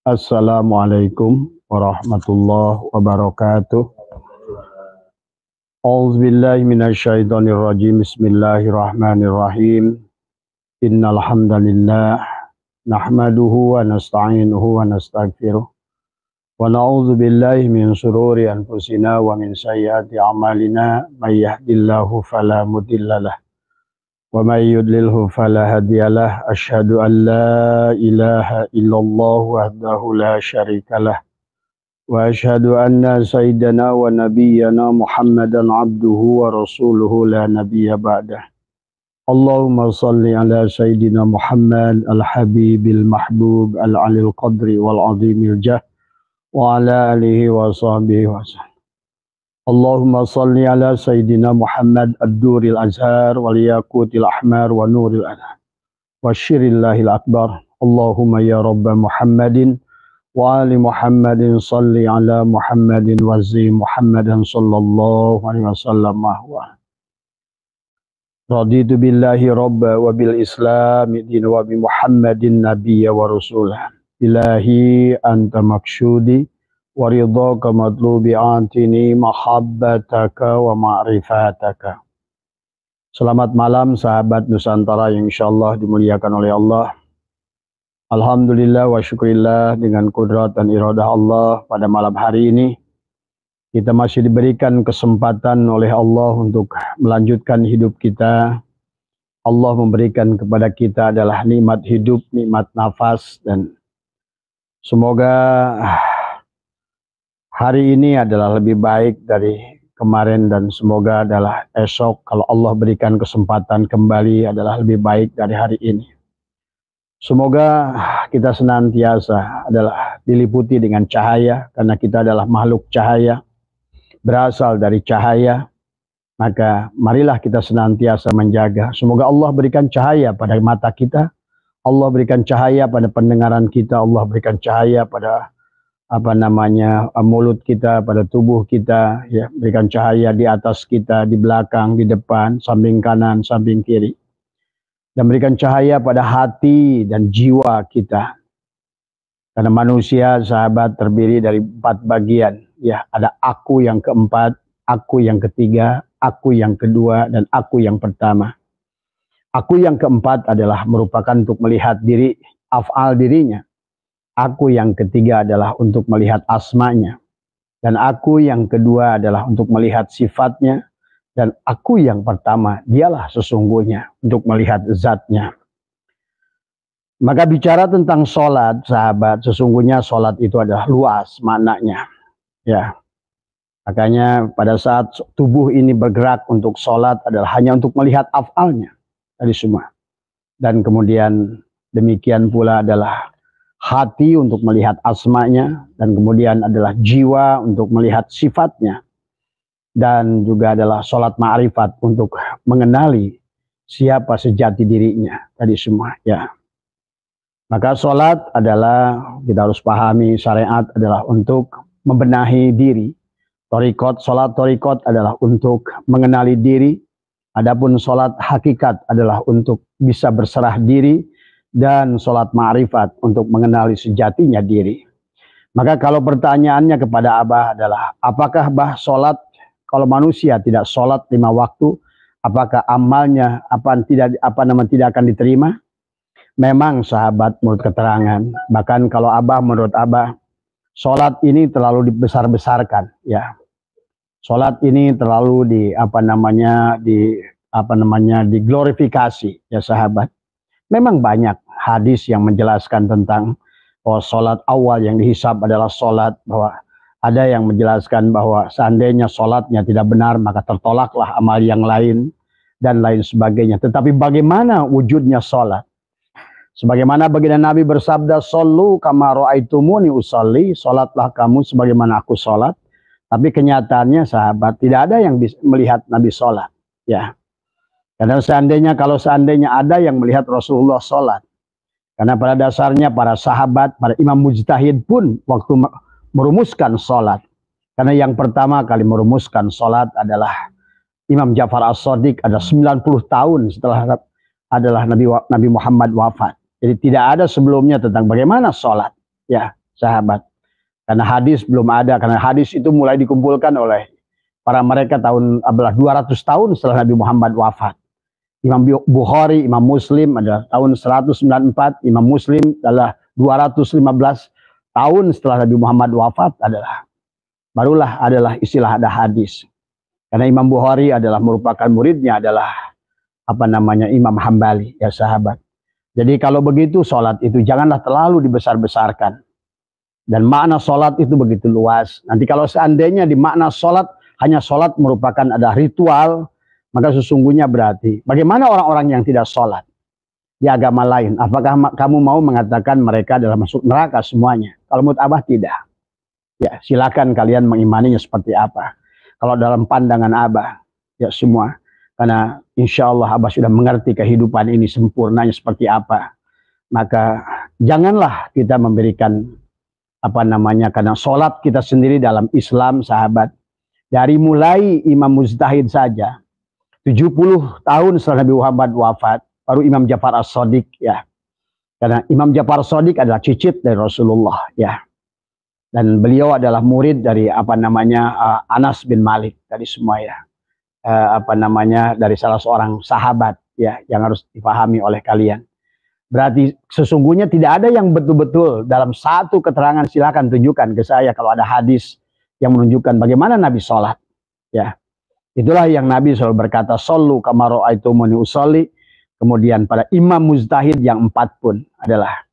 Assalamualaikum warahmatullahi wabarakatuh. A'udzubillahi minasyaitonirrajim. Bismillahirrahmanirrahim. Innal hamdalillah nahmaduhu wa nasta'inuhu wa nastaghfiruh. Wa na'udzu billahi min shururi anfusina wa min sayyiati a'malina. May yahdihillahu fala mudhillalah wa may yudlilhu fala hadiyalah. Asyhadu an la ilaha illallah wahdahu la syarikalah. Wa asyhadu anna sayyidana wa nabiyyana Muhammadan abduhu wa rasuluhu la nabiyya ba'dah. Allahumma salli ala sayyidina Muhammad al-habibil mahbub al-alil qadri wal azimil jah wa ala alihi wa sahbihi wa sallam. Allahumma salli ala sayyidina Muhammad ad-duril azhar wal yaqutil ahmar wa nuril anhar wa syirillahil akbar. Allahumma ya rabba Muhammadin wa ali Muhammadin salli ala Muhammadin wa zi Muhammadan sallallahu alaihi wasallam wa raditu billahi rabba wa bil islami din wa bi Muhammadin nabiyya wa rasulah. Ilahi anta maksudi wa ridhaka matlubi antini mahabbataka wa ma'rifataka. Selamat malam sahabat Nusantara yang insyaallah dimuliakan oleh Allah. Alhamdulillah wa syukurillah, dengan kudrat dan iradah Allah pada malam hari ini kita masih diberikan kesempatan oleh Allah untuk melanjutkan hidup kita. Allah memberikan kepada kita adalah nikmat hidup, nikmat nafas, dan semoga hari ini adalah lebih baik dari kemarin, dan semoga adalah esok kalau Allah berikan kesempatan kembali adalah lebih baik dari hari ini. Semoga kita senantiasa adalah diliputi dengan cahaya, karena kita adalah makhluk cahaya, berasal dari cahaya. Maka marilah kita senantiasa menjaga. Semoga Allah berikan cahaya pada mata kita, Allah berikan cahaya pada pendengaran kita, Allah berikan cahaya pada mulut kita, pada tubuh kita, ya, berikan cahaya di atas kita, di belakang, di depan, samping kanan, samping kiri. Dan berikan cahaya pada hati dan jiwa kita. Karena manusia, sahabat, terdiri dari 4 bagian. Ya, ada aku yang keempat, aku yang ketiga, aku yang kedua, dan aku yang pertama. Aku yang keempat adalah merupakan untuk melihat diri, af'al dirinya. Aku yang ketiga adalah untuk melihat asmanya. Dan aku yang kedua adalah untuk melihat sifatnya. Dan aku yang pertama, dialah sesungguhnya untuk melihat zatnya. Maka bicara tentang sholat, sahabat, sesungguhnya sholat itu adalah luas maknanya. Ya, makanya pada saat tubuh ini bergerak untuk sholat adalah hanya untuk melihat af'alnya tadi semua. Dan kemudian demikian pula adalah hati untuk melihat asmanya, dan kemudian adalah jiwa untuk melihat sifatnya. Dan juga adalah sholat ma'rifat untuk mengenali siapa sejati dirinya tadi semua, ya. Maka sholat adalah, kita harus pahami, syariat adalah untuk membenahi diri. Sholat torikot adalah untuk mengenali diri. Adapun sholat hakikat adalah untuk bisa berserah diri. Dan sholat ma'rifat untuk mengenali sejatinya diri. Maka kalau pertanyaannya kepada Abah adalah, apakah Bah sholat, kalau manusia tidak sholat 5 waktu, apakah amalnya tidak akan diterima? Memang sahabat, menurut keterangan, bahkan kalau menurut Abah, sholat ini terlalu dibesar-besarkan, ya. Sholat ini terlalu diglorifikasi, ya sahabat. Memang banyak hadis yang menjelaskan tentang bahwa sholat awal yang dihisab adalah sholat, bahwa ada yang menjelaskan bahwa seandainya sholatnya tidak benar maka tertolaklah amal yang lain dan lain sebagainya. Tetapi bagaimana wujudnya sholat? Sebagaimana baginda Nabi bersabda, "Shollu kama ra'aitumuni usolli," sholatlah kamu sebagaimana aku sholat. Tapi kenyataannya sahabat, tidak ada yang bisa melihat Nabi sholat, ya. Karena kalau seandainya ada yang melihat Rasulullah sholat, karena pada dasarnya para sahabat, para imam mujtahid pun waktu merumuskan sholat. Karena yang pertama kali merumuskan sholat adalah Imam Ja'far As-Shadiq, ada 90 tahun setelah adalah Nabi Muhammad wafat. Jadi tidak ada sebelumnya tentang bagaimana sholat. Ya, sahabat. Karena hadis belum ada, karena hadis itu mulai dikumpulkan oleh para mereka tahun 200 tahun setelah Nabi Muhammad wafat. Imam Bukhari, Imam Muslim adalah tahun 194, Imam Muslim adalah 215 tahun setelah Nabi Muhammad wafat barulah adalah istilah ada hadis. Karena Imam Bukhari adalah merupakan muridnya adalah Imam Hambali, ya sahabat. Jadi kalau begitu sholat itu janganlah terlalu dibesar-besarkan. Dan makna sholat itu begitu luas. Nanti kalau seandainya di makna sholat hanya sholat merupakan ada ritual, maka sesungguhnya berarti bagaimana orang-orang yang tidak sholat di agama lain? Apakah kamu mau mengatakan mereka adalah masuk neraka semuanya? Kalau menurut Abah tidak. Ya silakan kalian mengimaninya seperti apa. Kalau dalam pandangan Abah, ya semua. Karena insya Allah Abah sudah mengerti kehidupan ini sempurnanya seperti apa. Maka janganlah kita memberikan karena sholat kita sendiri dalam Islam sahabat. Dari mulai Imam Mujtahid saja. 70 tahun setelah Nabi Muhammad wafat, baru Imam Ja'far As-Shadiq ya. Karena Imam Ja'far As-Shadiq adalah cicit dari Rasulullah ya. Dan beliau adalah murid dari Anas bin Malik tadi semua ya. Dari salah seorang sahabat ya yang harus dipahami oleh kalian. Berarti sesungguhnya tidak ada yang betul-betul dalam satu keterangan, silakan tunjukkan ke saya kalau ada hadis yang menunjukkan bagaimana Nabi sholat ya. Itulah yang Nabi selalu berkata, "Shollu kama ra'aitumuni usolli." Kemudian pada Imam Mujtahid yang 4 pun adalah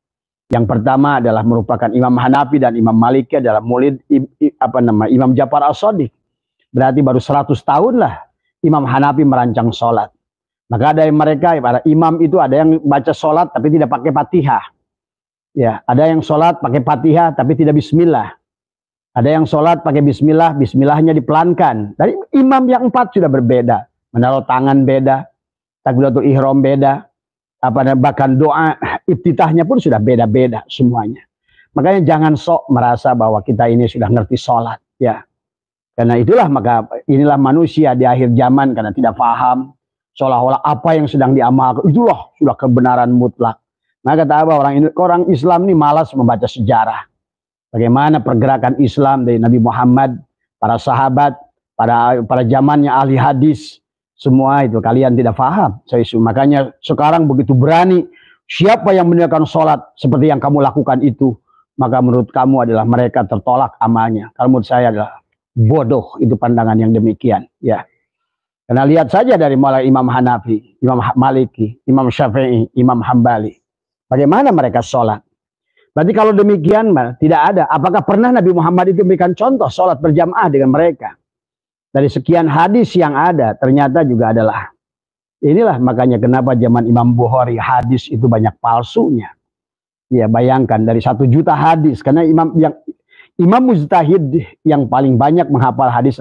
yang pertama adalah merupakan Imam Hanafi dan Imam Maliki adalah murid Imam Ja'far As-Shadiq. Berarti baru 100 tahun lah Imam Hanafi merancang sholat. Maka ada yang mereka para imam itu ada yang baca sholat tapi tidak pakai Fatihah. Ya, ada yang sholat pakai Fatihah tapi tidak bismillah. Ada yang sholat pakai bismillah, bismillahnya dipelankan. Dari imam yang 4 sudah berbeda. Menaruh tangan beda, takbiratul ihram beda, bahkan doa iftitahnya pun sudah beda-beda semuanya. Makanya jangan sok merasa bahwa kita ini sudah ngerti sholat. Ya. Karena inilah manusia di akhir zaman karena tidak paham. Seolah-olah apa yang sedang diamalkan, itulah sudah kebenaran mutlak. Maka kata Abah, orang Islam ini malas membaca sejarah. Bagaimana pergerakan Islam dari Nabi Muhammad, para sahabat, pada zamannya ahli hadis, semua itu kalian tidak paham. Makanya sekarang begitu berani, siapa yang meninggalkan sholat seperti yang kamu lakukan itu, maka menurut kamu adalah mereka tertolak amalnya. Kalau menurut saya adalah bodoh itu pandangan yang demikian. Ya. Karena lihat saja dari mulai Imam Hanafi, Imam Maliki, Imam Syafi'i, Imam Hambali. Bagaimana mereka sholat. Berarti kalau demikian tidak ada. Apakah pernah Nabi Muhammad itu memberikan contoh sholat berjamaah dengan mereka? Dari sekian hadis yang ada, ternyata juga adalah. Inilah makanya kenapa zaman Imam Bukhari hadis itu banyak palsunya. Ya bayangkan dari 1 juta hadis. Karena Imam Mujtahid yang paling banyak menghafal hadis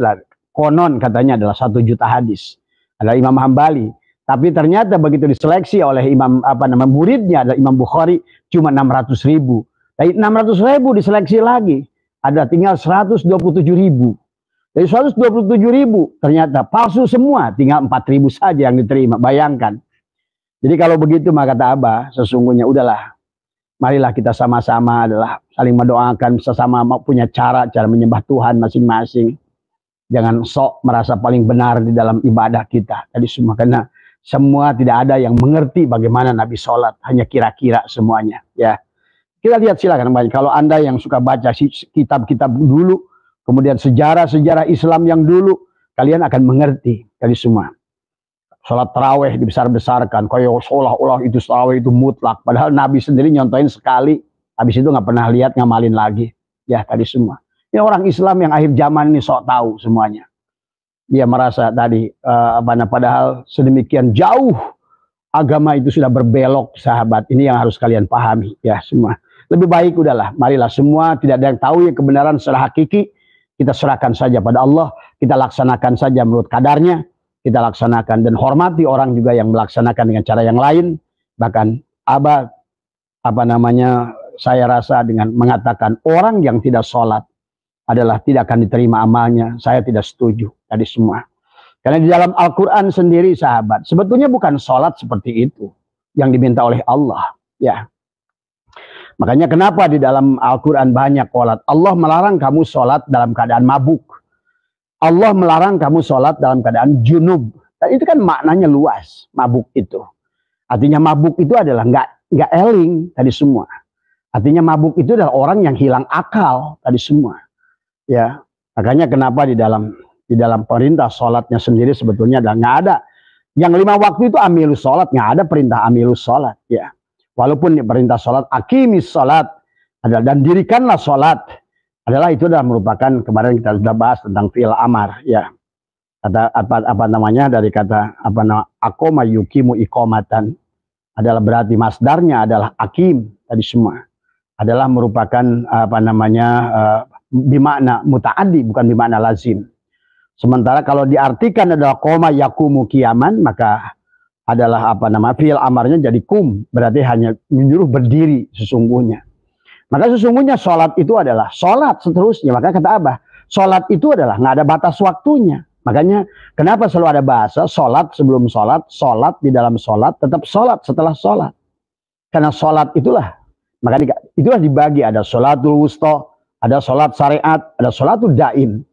konon katanya adalah 1 juta hadis. Adalah Imam Hambali. Tapi ternyata begitu diseleksi oleh muridnya adalah Imam Bukhari cuma 600.000. Dari 600.000 diseleksi lagi ada tinggal 127.000. Dari 127.000 ternyata palsu semua, tinggal 4.000 saja yang diterima. Bayangkan. Jadi kalau begitu maka kata Abah, sesungguhnya udahlah. Marilah kita sama-sama adalah saling mendoakan, sesama punya cara menyembah Tuhan masing-masing. Jangan sok merasa paling benar di dalam ibadah kita. Tadi semua karena semua tidak ada yang mengerti bagaimana Nabi sholat. Hanya kira-kira semuanya. Ya, kita lihat silakan. Kalau Anda yang suka baca kitab-kitab dulu, kemudian sejarah-sejarah Islam yang dulu, kalian akan mengerti tadi semua. Sholat taraweh dibesar-besarkan. Kayak seolah-olah itu taraweh itu mutlak. Padahal Nabi sendiri nyontoin sekali. Habis itu nggak pernah lihat, ngamalin lagi. Ya tadi semua. Ini orang Islam yang akhir zaman ini sok tahu semuanya. Dia merasa tadi padahal sedemikian jauh agama itu sudah berbelok sahabat. Ini yang harus kalian pahami ya semua. Lebih baik udahlah, marilah semua tidak ada yang tahu yang kebenaran secara hakiki. Kita serahkan saja pada Allah, kita laksanakan saja menurut kadarnya, kita laksanakan dan hormati orang juga yang melaksanakan dengan cara yang lain. Bahkan Abah saya rasa dengan mengatakan orang yang tidak sholat adalah tidak akan diterima amalnya, saya tidak setuju tadi semua. Karena di dalam Al-Quran sendiri sahabat, sebetulnya bukan sholat seperti itu yang diminta oleh Allah. Ya, Makanya kenapa di dalam Al-Quran banyak sholat. Allah melarang kamu sholat dalam keadaan mabuk. Allah melarang kamu sholat dalam keadaan junub. Dan itu kan maknanya luas, mabuk itu. Artinya mabuk itu adalah nggak eling tadi semua. Artinya mabuk itu adalah orang yang hilang akal tadi semua. Ya, makanya kenapa di dalam perintah sholatnya sendiri sebetulnya adalah nggak ada. Yang 5 waktu itu amilus sholat, nggak ada perintah amilus sholat. Ya. Walaupun perintah sholat, akimis sholat, adalah, dan dirikanlah sholat, adalah itu adalah merupakan, kemarin kita sudah bahas tentang fi'il amar, ya. Kata apa namanya dari kata akoma yukimu ikomatan, adalah berarti masdarnya adalah akim tadi semua, adalah merupakan bimakna mutaaddi, bukan bimakna lazim. Sementara kalau diartikan adalah koma yakumu kiaman, maka adalah fi'il amarnya jadi kum, berarti hanya menyuruh berdiri sesungguhnya. Maka sesungguhnya sholat itu adalah sholat seterusnya. Maka kata Abah, sholat itu adalah nggak ada batas waktunya. Makanya kenapa selalu ada bahasa sholat sebelum sholat, sholat di dalam sholat, tetap sholat setelah sholat. Karena sholat itulah, maka itulah dibagi, ada sholatul wusta, ada sholat syariat, ada sholatul daim.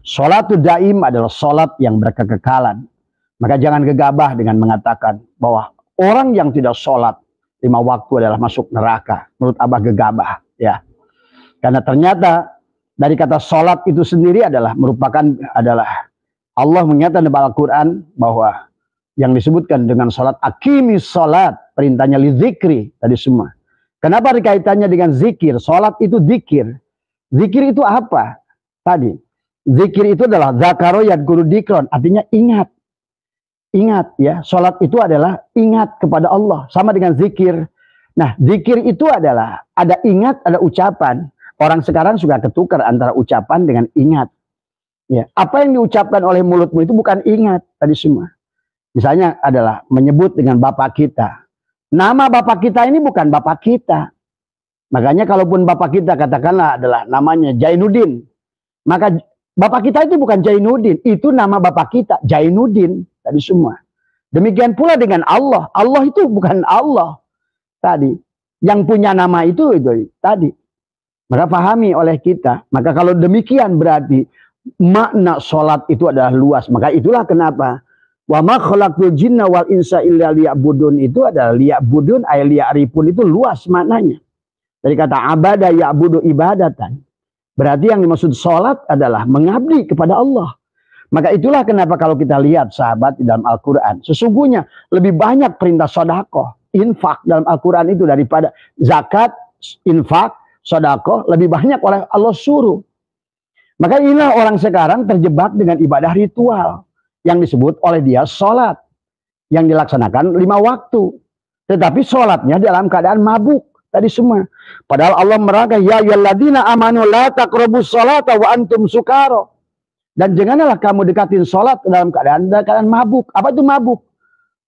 Sholatul daim adalah sholat yang berkekekalan. Maka jangan gegabah dengan mengatakan bahwa orang yang tidak sholat 5 waktu adalah masuk neraka. Menurut Abah gegabah, ya. Karena ternyata dari kata sholat itu sendiri adalah Allah menyatakan dalam Al-Quran bahwa yang disebutkan dengan sholat, akimis sholat, perintahnya li zikri tadi semua. Kenapa dikaitannya dengan zikir? Sholat itu zikir. Zikir itu apa? Tadi zikir itu adalah zakaro yadkuru dikron, artinya ingat. Ingat ya, sholat itu adalah ingat kepada Allah, sama dengan zikir. Nah, zikir itu adalah ada ingat, ada ucapan. Orang sekarang suka ketukar antara ucapan dengan ingat. Ya, apa yang diucapkan oleh mulutmu itu bukan ingat tadi semua. Misalnya adalah menyebut dengan bapak kita. Nama bapak kita ini bukan bapak kita. Makanya kalaupun bapak kita katakanlah adalah namanya Jainuddin, maka bapak kita itu bukan Jainuddin, itu nama bapak kita, Jainuddin tadi semua. Demikian pula dengan Allah. Allah itu bukan Allah tadi. Yang punya nama itu tadi. Maka pahami oleh kita. Maka kalau demikian berarti makna sholat itu adalah luas. Maka itulah kenapa wa ma khalaqtul jinna wal insa illa liya'budun, itu adalah liya'budun ay liya'rifun, itu luas maknanya. Dari kata abada ya'budu ibadatan. Berarti yang dimaksud sholat adalah mengabdi kepada Allah. Maka itulah kenapa kalau kita lihat sahabat di dalam Al-Quran, sesungguhnya lebih banyak perintah sodakoh, infak dalam Al-Quran itu daripada zakat, infak, sodakoh, lebih banyak oleh Allah suruh. Maka inilah orang sekarang terjebak dengan ibadah ritual yang disebut oleh dia sholat, yang dilaksanakan 5 waktu. Tetapi sholatnya dalam keadaan mabuk tadi semua. Padahal Allah merangkai, ya ayyuhalladzina amanu la taqrabus sholata wa antum sukara. Dan janganlah kamu dekatin sholat dalam keadaan mabuk. Apa itu mabuk?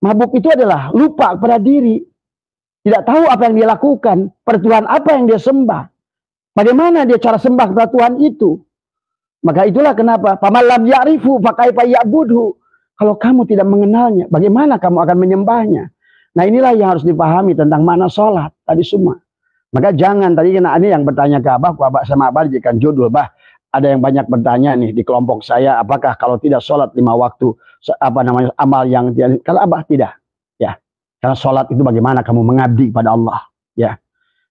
Mabuk itu adalah lupa pada diri. Tidak tahu apa yang dia lakukan. Pertuhan apa yang dia sembah. Bagaimana dia cara sembah kepada Tuhan itu. Maka itulah kenapa. Pamalam ya'rifu fakaifa ya'budhu. Kalau kamu tidak mengenalnya, bagaimana kamu akan menyembahnya. Nah inilah yang harus dipahami tentang mana sholat. Tadi semua. Maka jangan, tadi ini yang bertanya ke Abah sama Abah dijadikan judul. Bah, ada yang banyak bertanya nih di kelompok saya, apakah kalau tidak sholat 5 waktu, amal yang tidak, kalau Abah tidak, ya, karena sholat itu bagaimana kamu mengabdi pada Allah, ya,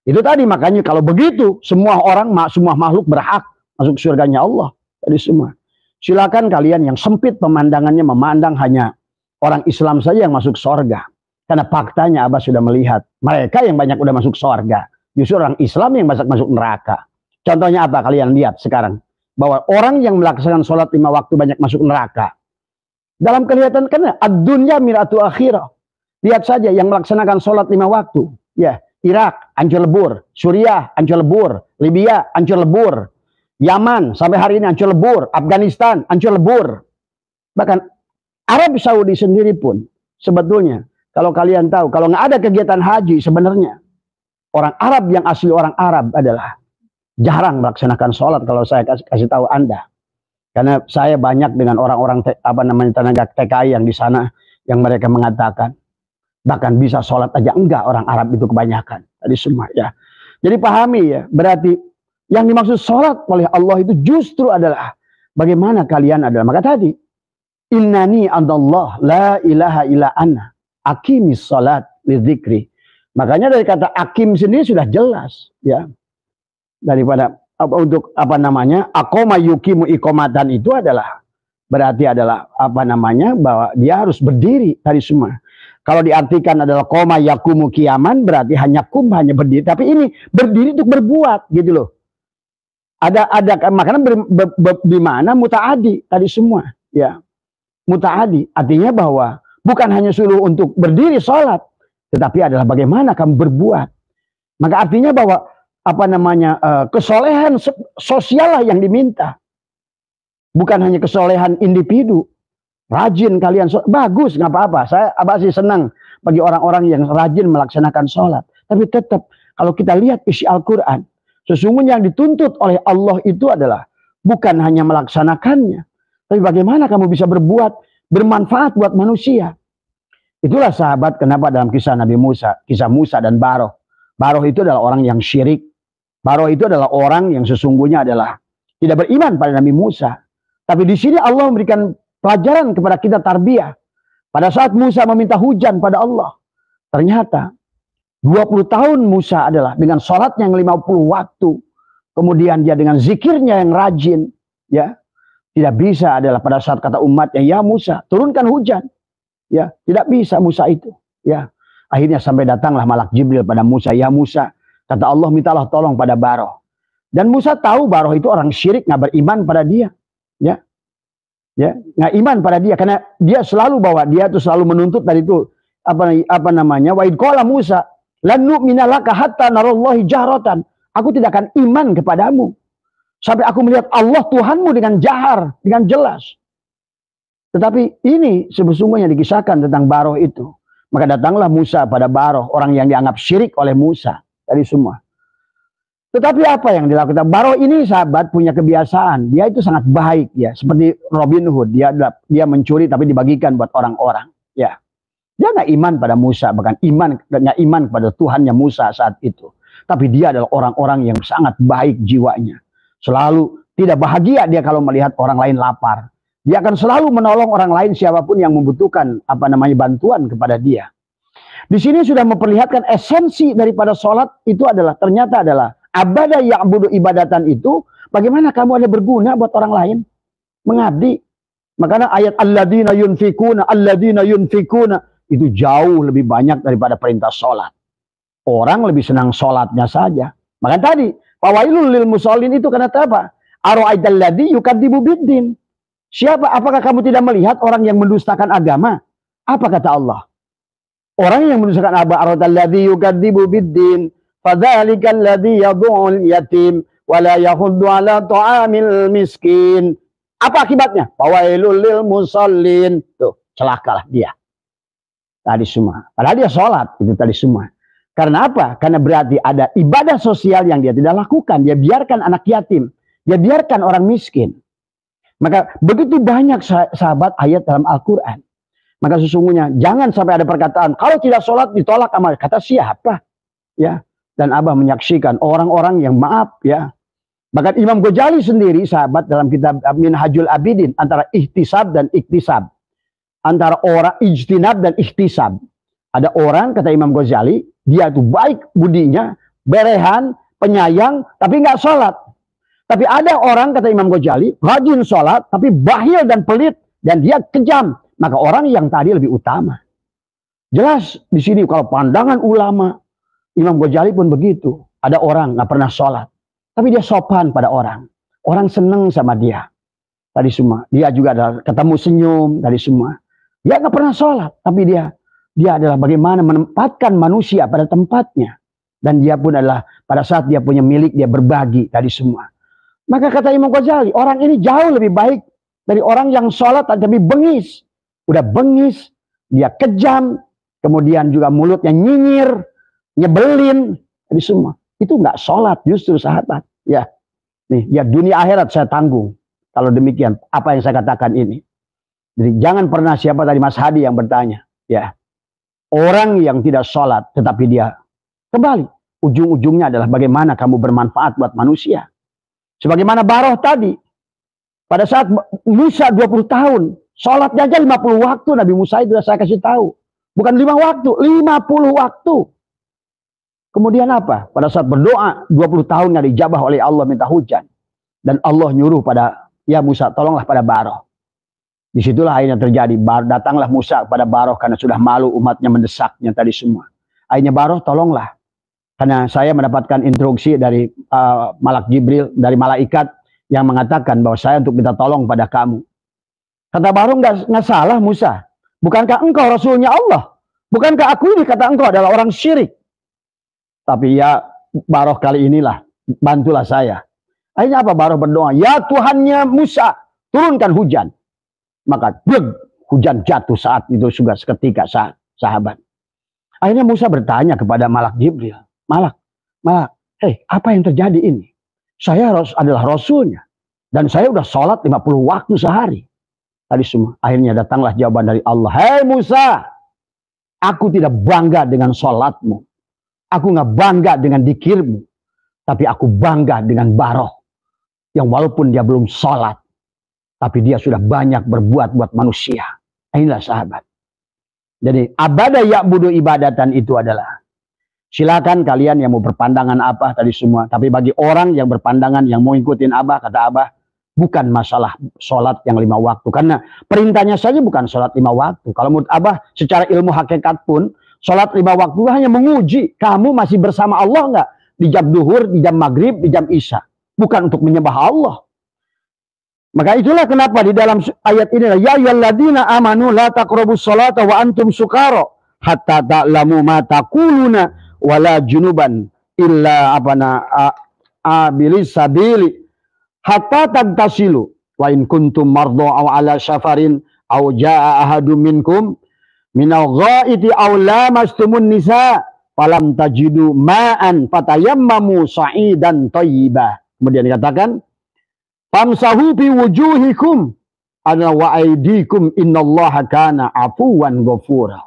itu tadi. Makanya kalau begitu, semua orang, semua makhluk berhak masuk surganya Allah, tadi semua. Silakan kalian yang sempit pemandangannya memandang hanya orang Islam saja yang masuk surga, karena faktanya Abah sudah melihat mereka yang banyak udah masuk surga, justru orang Islam yang banyak masuk neraka. Contohnya apa kalian lihat sekarang? Bahwa orang yang melaksanakan sholat 5 waktu banyak masuk neraka. Dalam kelihatan kan ad-dunya miratu akhirah. Lihat saja yang melaksanakan sholat 5 waktu. Ya, Irak hancur lebur, Suriah hancur lebur, Libya hancur lebur, Yaman sampai hari ini hancur lebur, Afghanistan hancur lebur. Bahkan Arab Saudi sendiri pun sebetulnya kalau kalian tahu, kalau nggak ada kegiatan haji sebenarnya orang Arab yang asli orang Arab adalah jarang melaksanakan sholat. Kalau saya kasih tahu Anda, karena saya banyak dengan orang-orang tenaga TKI yang di sana, yang mereka mengatakan bahkan bisa sholat aja enggak orang Arab itu kebanyakan tadi semua, ya. Jadi pahami ya, berarti yang dimaksud sholat oleh Allah itu justru adalah bagaimana kalian adalah. Maka tadi, innani andallah la ilaha illa ana aqimis sholat lidzikri. Makanya dari kata akim sendiri sudah jelas ya. Daripada untuk apa namanya, aqoma yuqimu iqomatan itu adalah berarti adalah apa namanya, bahwa dia harus berdiri tadi semua. Kalau diartikan adalah koma yakumu kiaman, berarti hanya berdiri. Tapi ini berdiri untuk berbuat, gitu loh. Ada makanya di mana mutaadi tadi semua, ya. Mutaadi artinya bahwa bukan hanya suruh untuk berdiri sholat, tetapi adalah bagaimana kamu berbuat. Maka artinya bahwa apa namanya, kesolehan sosial lah yang diminta. Bukan hanya kesolehan individu. Rajin kalian sholat, bagus, nggak apa-apa. Saya sih senang bagi orang-orang yang rajin melaksanakan sholat. Tapi tetap kalau kita lihat isi Al-Quran, sesungguhnya yang dituntut oleh Allah itu adalah bukan hanya melaksanakannya, tapi bagaimana kamu bisa berbuat bermanfaat buat manusia. Itulah sahabat kenapa dalam kisah Nabi Musa, kisah Musa dan Baroh. Baroh itu adalah orang yang syirik. Baroh itu adalah orang yang sesungguhnya adalah tidak beriman pada Nabi Musa. Tapi di sini Allah memberikan pelajaran kepada kita, tarbiyah. Pada saat Musa meminta hujan pada Allah, ternyata 20 tahun Musa adalah dengan sholatnya yang 50 waktu. Kemudian dia dengan zikirnya yang rajin. Ya, tidak bisa adalah pada saat kata umatnya, ya Musa, turunkan hujan. Ya, tidak bisa Musa itu. Ya, akhirnya sampai datanglah malak Jibril pada Musa. Ya Musa, kata Allah, mintalah tolong pada Baroh. Dan Musa tahu Baroh itu orang syirik, nggak beriman pada dia. Ya, ya, nggak iman pada dia karena dia selalu bahwa dia tuh selalu menuntut dari itu apa namanya, wa id qala Musa lan nu'mina laka hatta narallahi jahratan. Aku tidak akan iman kepadamu sampai aku melihat Allah Tuhanmu dengan jahar, dengan jelas. Tetapi ini sesungguhnya dikisahkan tentang Baroh itu. Maka datanglah Musa pada Baroh, orang yang dianggap syirik oleh Musa dari semua. Tetapi apa yang dilakukan? Baroh ini sahabat punya kebiasaan. Dia itu sangat baik ya, seperti Robin Hood. Dia mencuri tapi dibagikan buat orang-orang. Ya, dia nggak iman pada Musa, bahkan nggak iman pada Tuhannya Musa saat itu. Tapi dia adalah orang-orang yang sangat baik jiwanya. Selalu tidak bahagia dia kalau melihat orang lain lapar. Dia akan selalu menolong orang lain siapapun yang membutuhkan apa namanya bantuan kepada dia. Di sini sudah memperlihatkan esensi daripada sholat itu adalah ternyata adalah abada ya'budu ibadatan itu, bagaimana kamu ada berguna buat orang lain, mengabdi. Makanya ayat alladzina yunfikuna itu jauh lebih banyak daripada perintah sholat. Orang lebih senang sholatnya saja. Maka tadi fawailul lil musallin itu karena apa? Ara'aital ladzi yukadzibu biddin. Siapa? Apakah kamu tidak melihat orang yang mendustakan agama? Apa kata Allah? Orang yang mendustakan agama, ara'aital ladzi yukadzibu biddin, fadzalikal ladzi yad'ul yatim wa la yahuddu 'ala ta'amil miskin. Apa akibatnya? Fawailul lil musallin. Tuh, celakalah dia. Tadi semua. Padahal dia sholat, itu tadi semua. Karena apa? Karena berarti ada ibadah sosial yang dia tidak lakukan. Dia biarkan anak yatim. Dia biarkan orang miskin. Maka begitu banyak sahabat ayat dalam Al-Quran. Maka sesungguhnya jangan sampai ada perkataan, kalau tidak sholat ditolak amal. Kata siapa? Ya. Dan Abah menyaksikan orang-orang yang maaf ya. Bahkan Imam Ghazali sendiri sahabat dalam kitab Minhajul Abidin antara ihtisab dan iktisab. Antara orang ijtinab dan ihtisab. Ada orang kata Imam Ghazali, dia itu baik budinya, berehan, penyayang, tapi nggak sholat. Tapi ada orang kata Imam Ghazali, rajin sholat, tapi bakhil dan pelit, dan dia kejam. Maka orang yang tadi lebih utama. Jelas di sini kalau pandangan ulama, Imam Ghazali pun begitu. Ada orang nggak pernah sholat, tapi dia sopan pada orang. Orang seneng sama dia. Tadi semua. Dia juga ada ketemu senyum tadi semua. Dia nggak pernah sholat, tapi dia adalah bagaimana menempatkan manusia pada tempatnya. Dan dia pun adalah pada saat dia punya milik, dia berbagi tadi semua. Maka kata Imam Ghazali, orang ini jauh lebih baik dari orang yang sholat tapi bengis. Udah bengis, dia kejam, kemudian juga mulutnya nyinyir, nyebelin, tadi semua. Itu nggak sholat justru sahabat. Ya, nih, ya dunia akhirat saya tanggung. Kalau demikian, apa yang saya katakan ini. Jadi jangan pernah siapa tadi Mas Hadi yang bertanya. Ya, orang yang tidak sholat tetapi dia kembali ujung-ujungnya adalah bagaimana kamu bermanfaat buat manusia. Sebagaimana Baroh tadi, pada saat Musa 20 tahun, sholatnya aja 50 waktu, Nabi Musa itu saya kasih tahu. Bukan 5 waktu, 50 waktu. Kemudian apa? Pada saat berdoa 20 tahun nggak dijabah oleh Allah minta hujan. Dan Allah nyuruh pada, ya Musa tolonglah pada Baroh. Disitulah akhirnya terjadi. Datanglah Musa pada Baroh karena sudah malu umatnya mendesaknya tadi semua. Akhirnya Baroh tolonglah. Karena saya mendapatkan instruksi dari Malak Jibril, dari malaikat yang mengatakan bahwa saya untuk minta tolong pada kamu. Kata Baroh, nggak salah Musa. Bukankah engkau Rasulnya Allah? Bukankah aku ini kata engkau adalah orang syirik? Tapi ya Baroh kali inilah, bantulah saya. Akhirnya apa Baroh berdoa? Ya Tuhannya Musa, turunkan hujan. Maka hujan jatuh saat itu juga seketika sahabat. Akhirnya Musa bertanya kepada Malak Jibril. Malak, hei apa yang terjadi ini? Saya adalah Rasulnya. Dan saya udah sholat 50 waktu sehari. Tadi semua. Akhirnya datanglah jawaban dari Allah. Hei Musa, aku tidak bangga dengan sholatmu. Aku nggak bangga dengan dikirmu. Tapi aku bangga dengan Baroh. Yang walaupun dia belum sholat. Tapi dia sudah banyak berbuat buat manusia. Inilah sahabat. Jadi abada ya'budu ibadatan itu adalah. Silakan kalian yang mau berpandangan apa tadi semua. Tapi bagi orang yang berpandangan yang mau ikutin Abah, kata Abah, bukan masalah sholat yang 5 waktu. Karena perintahnya saja bukan sholat 5 waktu. Kalau menurut Abah secara ilmu hakikat pun, sholat 5 waktu hanya menguji. Kamu masih bersama Allah nggak? Di jam duhur, di jam maghrib, di jam isya. Bukan untuk menyembah Allah. Maka itulah kenapa di dalam ayat ini, ya ayyuhalladzina amanu la taqrabus sholata wa antum sukara hatta ta'lamu ma taquluna wala junuban illa abilis sabili hatta tagtasilu wa in kuntum mardo aw ala safarin aw jaa ahadum minkum minal ghaiti aw lamastumun nisa falam tajidu ma'an fatayammamu sa'idan thayyiba. Kemudian dikatakan famsahu bi wujuhikum ana wa aydikum innallaha kana afuwan ghafura.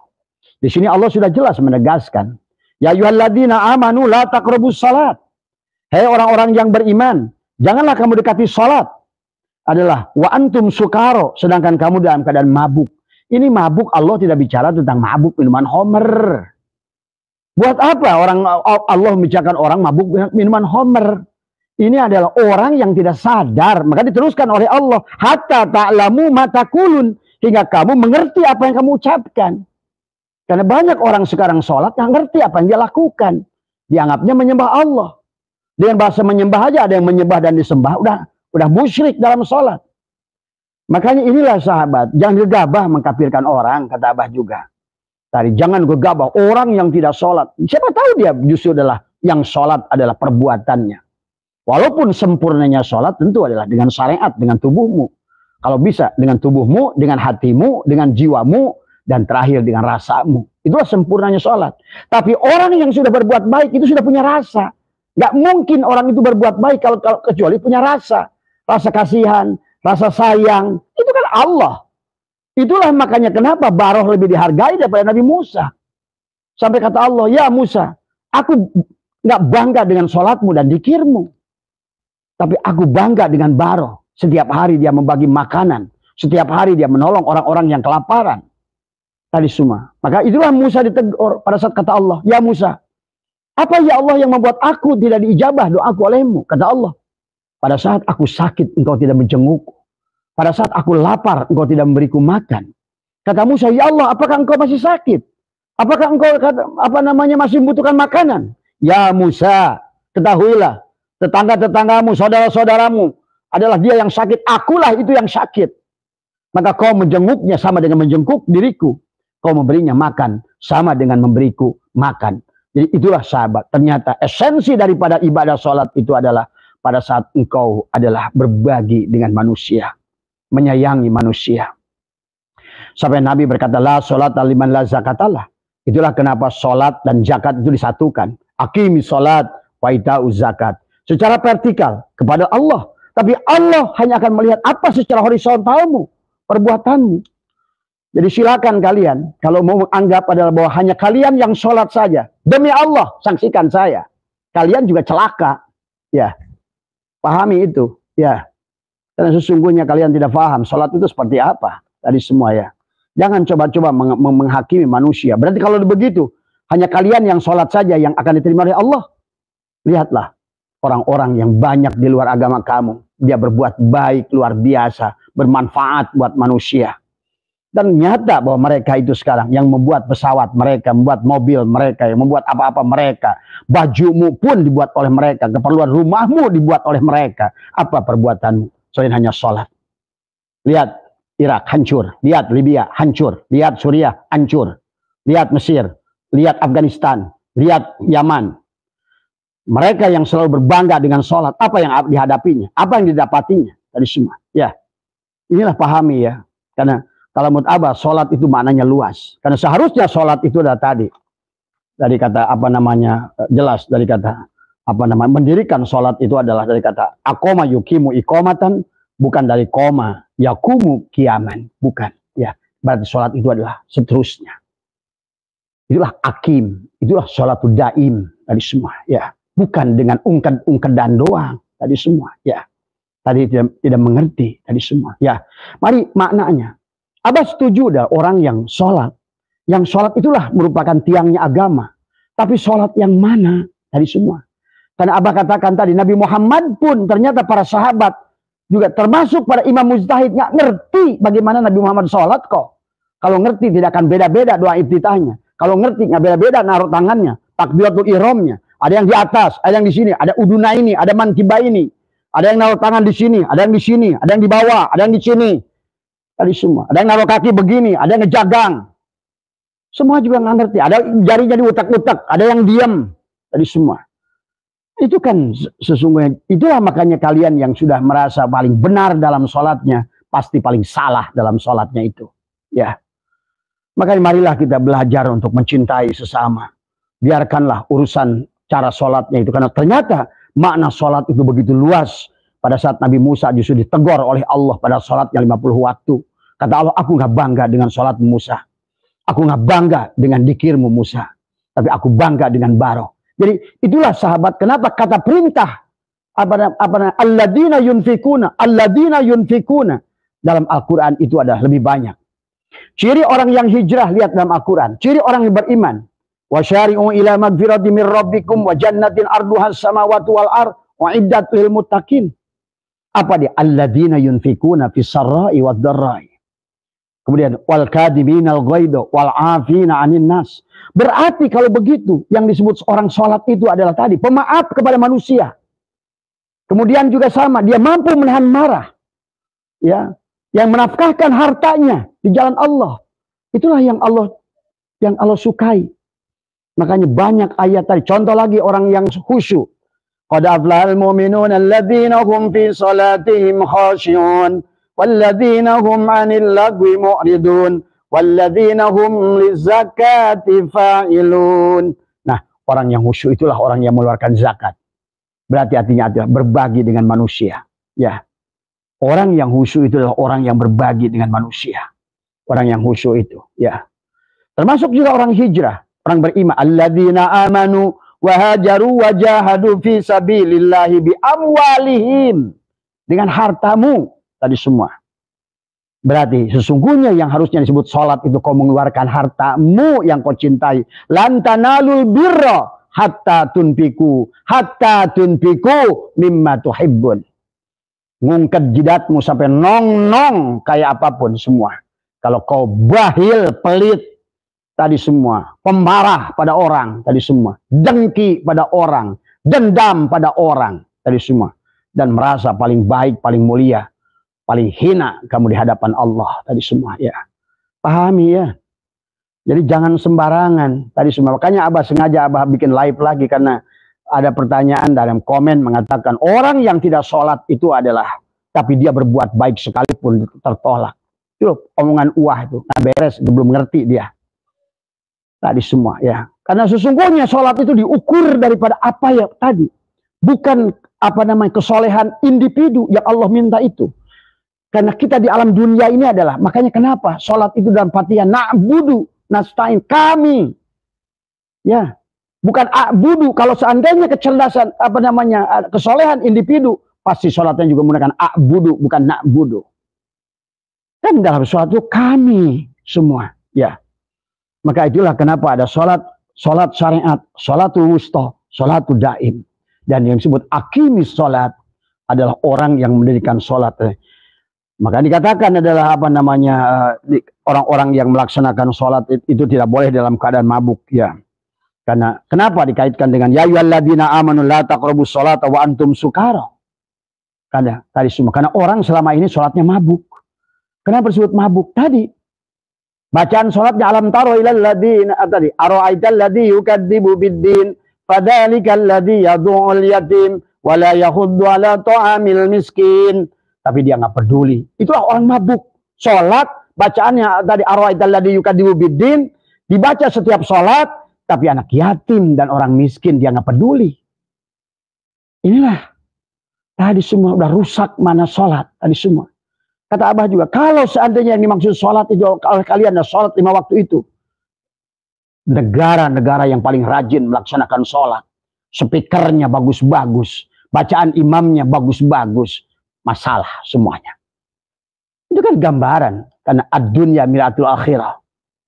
Di sini Allah sudah jelas menegaskan, ya ayyuhalladzina amanu la taqrabus salat. Hei orang-orang yang beriman, janganlah kamu dekati salat. Adalah wa antum sukaro, sedangkan kamu dalam keadaan mabuk. Ini mabuk, Allah tidak bicara tentang mabuk minuman homer. Buat apa Allah membicarakan orang mabuk minuman homer? Ini adalah orang yang tidak sadar. Maka diteruskan oleh Allah, hatta ta'lamu ma taqulun, hingga kamu mengerti apa yang kamu ucapkan. Karena banyak orang sekarang sholat nggak ngerti apa yang dia lakukan. Dianggapnya menyembah Allah. Dengan bahasa menyembah aja ada yang menyembah dan disembah. Udah musyrik dalam sholat. Makanya inilah sahabat. Jangan gegabah mengkafirkan orang. Kata Abah juga. Tadi jangan gegabah orang yang tidak sholat. Siapa tahu dia justru adalah yang sholat adalah perbuatannya. Walaupun sempurnanya sholat tentu adalah dengan syariat, dengan tubuhmu. Kalau bisa dengan tubuhmu, dengan hatimu, dengan jiwamu. Dan terakhir dengan rasamu. Itulah sempurnanya sholat. Tapi orang yang sudah berbuat baik itu sudah punya rasa. Gak mungkin orang itu berbuat baik kalau kecuali punya rasa. Rasa kasihan, rasa sayang. Itu kan Allah. Itulah makanya kenapa Baroh lebih dihargai daripada Nabi Musa. Sampai kata Allah, ya Musa, aku gak bangga dengan sholatmu dan dikirmu. Tapi aku bangga dengan Baroh. Setiap hari dia membagi makanan. Setiap hari dia menolong orang-orang yang kelaparan. Tadi semua. Maka itulah Musa ditegur pada saat kata Allah, ya Musa, apa ya Allah yang membuat aku tidak diijabah doaku olehmu? Kata Allah, pada saat aku sakit engkau tidak menjengukku. Pada saat aku lapar engkau tidak memberiku makan. Kata Musa, ya Allah, apakah engkau masih sakit? Apakah engkau masih membutuhkan makanan? Ya Musa, ketahuilah, tetangga-tetanggamu, saudara-saudaramu adalah dia yang sakit, akulah itu yang sakit. Maka kau menjenguknya sama dengan menjenguk diriku. Kau memberinya makan sama dengan memberiku makan. Jadi itulah sahabat. Ternyata esensi daripada ibadah sholat itu adalah pada saat engkau adalah berbagi dengan manusia. Menyayangi manusia. Sampai Nabi berkata, la sholat liman la zakatallah. Itulah kenapa sholat dan zakat itu disatukan. Aqimi sholat wa ita'u zakat. Secara vertikal kepada Allah. Tapi Allah hanya akan melihat apa secara horizontalmu. Perbuatanmu. Jadi silakan kalian, kalau mau menganggap adalah bahwa hanya kalian yang sholat saja. Demi Allah, saksikan saya. kalian juga celaka. Ya, pahami itu. Ya, karena sesungguhnya kalian tidak paham sholat itu seperti apa. Tadi semua ya. Jangan coba-coba menghakimi manusia. Berarti kalau begitu, hanya kalian yang sholat saja yang akan diterima oleh Allah. Lihatlah orang-orang yang banyak di luar agama kamu. Dia berbuat baik luar biasa, bermanfaat buat manusia. Dan nyata bahwa mereka itu sekarang yang membuat pesawat mereka, membuat mobil mereka, yang membuat apa-apa mereka. Bajumu pun dibuat oleh mereka, keperluan rumahmu dibuat oleh mereka. Apa perbuatanmu? Selain hanya sholat. Lihat Irak hancur, lihat Libya hancur, lihat Suriah hancur, lihat Mesir, lihat Afghanistan, lihat Yaman. Mereka yang selalu berbangga dengan sholat, apa yang dihadapinya, apa yang didapatinya dari semua. Ya, inilah pahami ya, karena kalau menurut Abah sholat itu maknanya luas, karena seharusnya sholat itu adalah tadi dari kata apa namanya jelas dari kata apa namanya mendirikan sholat itu adalah dari kata akoma yukimu ikomatan, bukan dari koma yakumu kiaman, bukan ya. Berarti sholat itu adalah seterusnya. Itulah akim, itulah sholatul daim tadi semua ya. Bukan dengan ungkadan doang tadi semua ya. Tadi tidak mengerti tadi semua ya. Mari maknanya. Abah setuju dah orang yang sholat. Yang sholat itulah merupakan tiangnya agama. Tapi sholat yang mana tadi semua. Karena Abah katakan tadi Nabi Muhammad pun ternyata para sahabat juga termasuk pada imam mujtahid nggak ngerti bagaimana Nabi Muhammad sholat kok. Kalau ngerti tidak akan beda-beda doa iftitahnya. Kalau ngerti nggak beda-beda naruh tangannya, takbiratul ihramnya. Ada yang di atas, ada yang di sini, ada uduna ini, ada mankiba ini. Ada yang naruh tangan di sini, ada yang di sini, ada yang di bawah, ada yang di sini. Tadi semua. Ada yang naruh kaki begini, ada yang ngejagang. Semua juga nggak ngerti. Ada jarinya diutak-utak, ada yang diam. Tadi semua. Itu kan sesungguhnya, itulah makanya kalian yang sudah merasa paling benar dalam sholatnya, pasti paling salah dalam sholatnya itu. Ya. Makanya marilah kita belajar untuk mencintai sesama. Biarkanlah urusan cara sholatnya itu. Karena ternyata makna sholat itu begitu luas. Pada saat Nabi Musa justru ditegur oleh Allah pada sholatnya 50 waktu. Kata Allah, aku nggak bangga dengan sholat Musa. Aku nggak bangga dengan dikirmu Musa. Tapi aku bangga dengan baro. Jadi itulah sahabat. Kenapa kata perintah. Alladina yunfikuna. Dalam Al-Quran itu adalah lebih banyak. Ciri orang yang hijrah, lihat dalam Al-Quran. Ciri orang yang beriman. Wasyari'u ila magfirati min rabbikum wa jannatin arduhas samawati wal ard wa iddat lil muttaqin. Apa dia? Alladzina yunfikuna fis sarra'i wad dharra'i. Kemudian wal kadhiminal ghaidha wal 'afina 'anil nas. Berarti kalau begitu yang disebut orang salat itu adalah tadi pemaaf kepada manusia. Kemudian juga sama, dia mampu menahan marah. Ya, yang menafkahkan hartanya di jalan Allah. Itulah yang Allah sukai. Makanya banyak ayat tadi. Contoh lagi orang yang khusyuk. Qad aflahal mu'minun alladzina hum fi salatihim khashi'un walladzina hum 'anil lagwi mu'ridun walladzina hum lizakati fa'ilun. Nah, orang yang khusyuk itulah orang yang mengeluarkan zakat. Berarti artinya adalah berbagi dengan manusia. Ya. Orang yang khusyuk itu adalah orang yang berbagi dengan manusia. Orang yang khusyuk itu, ya. Termasuk juga orang hijrah. Orang beriman, alladzina amanu wa hajaru wa jahadu fi sabilillahi bi amwalihim, dengan hartamu tadi semua. Berarti sesungguhnya yang harusnya disebut salat itu kau mengeluarkan hartamu yang kau cintai. Lan tanalul birra hatta tunfiku mimma tuhibbun. Ngungket jidatmu sampai nong-nong kayak apapun semua. Kalau kau bahil, pelit tadi semua, pemarah pada orang tadi semua, dengki pada orang, dendam pada orang tadi semua, dan merasa paling baik, paling mulia, paling hina kamu di hadapan Allah tadi semua, ya. Pahami ya. Jadi jangan sembarangan tadi semua. Makanya Abah sengaja bikin live lagi karena ada pertanyaan dalam komen mengatakan orang yang tidak sholat itu adalah tapi dia berbuat baik sekalipun tertolak. Itu omongan uah itu, nah, beres, belum ngerti dia. Tadi semua ya. Karena sesungguhnya sholat itu diukur daripada apa ya tadi. Bukan apa namanya kesolehan individu yang Allah minta itu. Karena kita di alam dunia ini adalah, makanya kenapa sholat itu dalam Fatihah na'budu nasta'in, kami. Ya. bukan a'budu. Kalau seandainya kecerdasan kesolehan individu, pasti sholatnya juga menggunakan a'budu, bukan na'budu. Dan dalam sholat itu kami semua, ya. Maka itulah kenapa ada sholat syariat, sholatul wusta, sholatul daim. Dan yang disebut akimis sholat adalah orang yang mendirikan sholat. Maka dikatakan adalah orang-orang yang melaksanakan sholat itu tidak boleh dalam keadaan mabuk, ya. Karena kenapa dikaitkan dengan ya ayyuhalladzina amanu la taqrabus sholata wa antum sukara? Karena orang selama ini sholatnya mabuk. Kenapa disebut mabuk? Tadi bacaan sholatnya alam taro ilal ladzina tadi ara'aital ladzi yukadzibu biddin fadzalikal ladzi yad'ul yatim wa la yahuddu ala ta'amil miskin. Tapi dia nggak peduli. Itulah orang mabuk. Sholat bacaannya tadi ara'aital ladzi yukadzibu biddin dibaca setiap sholat, tapi anak yatim dan orang miskin dia nggak peduli. Inilah tadi semua udah rusak mana sholat tadi semua. Kata Abah juga, kalau seandainya yang dimaksud sholat itu oleh kalian adalah sholat 5 waktu itu, negara-negara yang paling rajin melaksanakan sholat, speakernya bagus-bagus, bacaan imamnya bagus-bagus, masalah semuanya. Itu kan gambaran, karena ad-dunya miratul akhirah,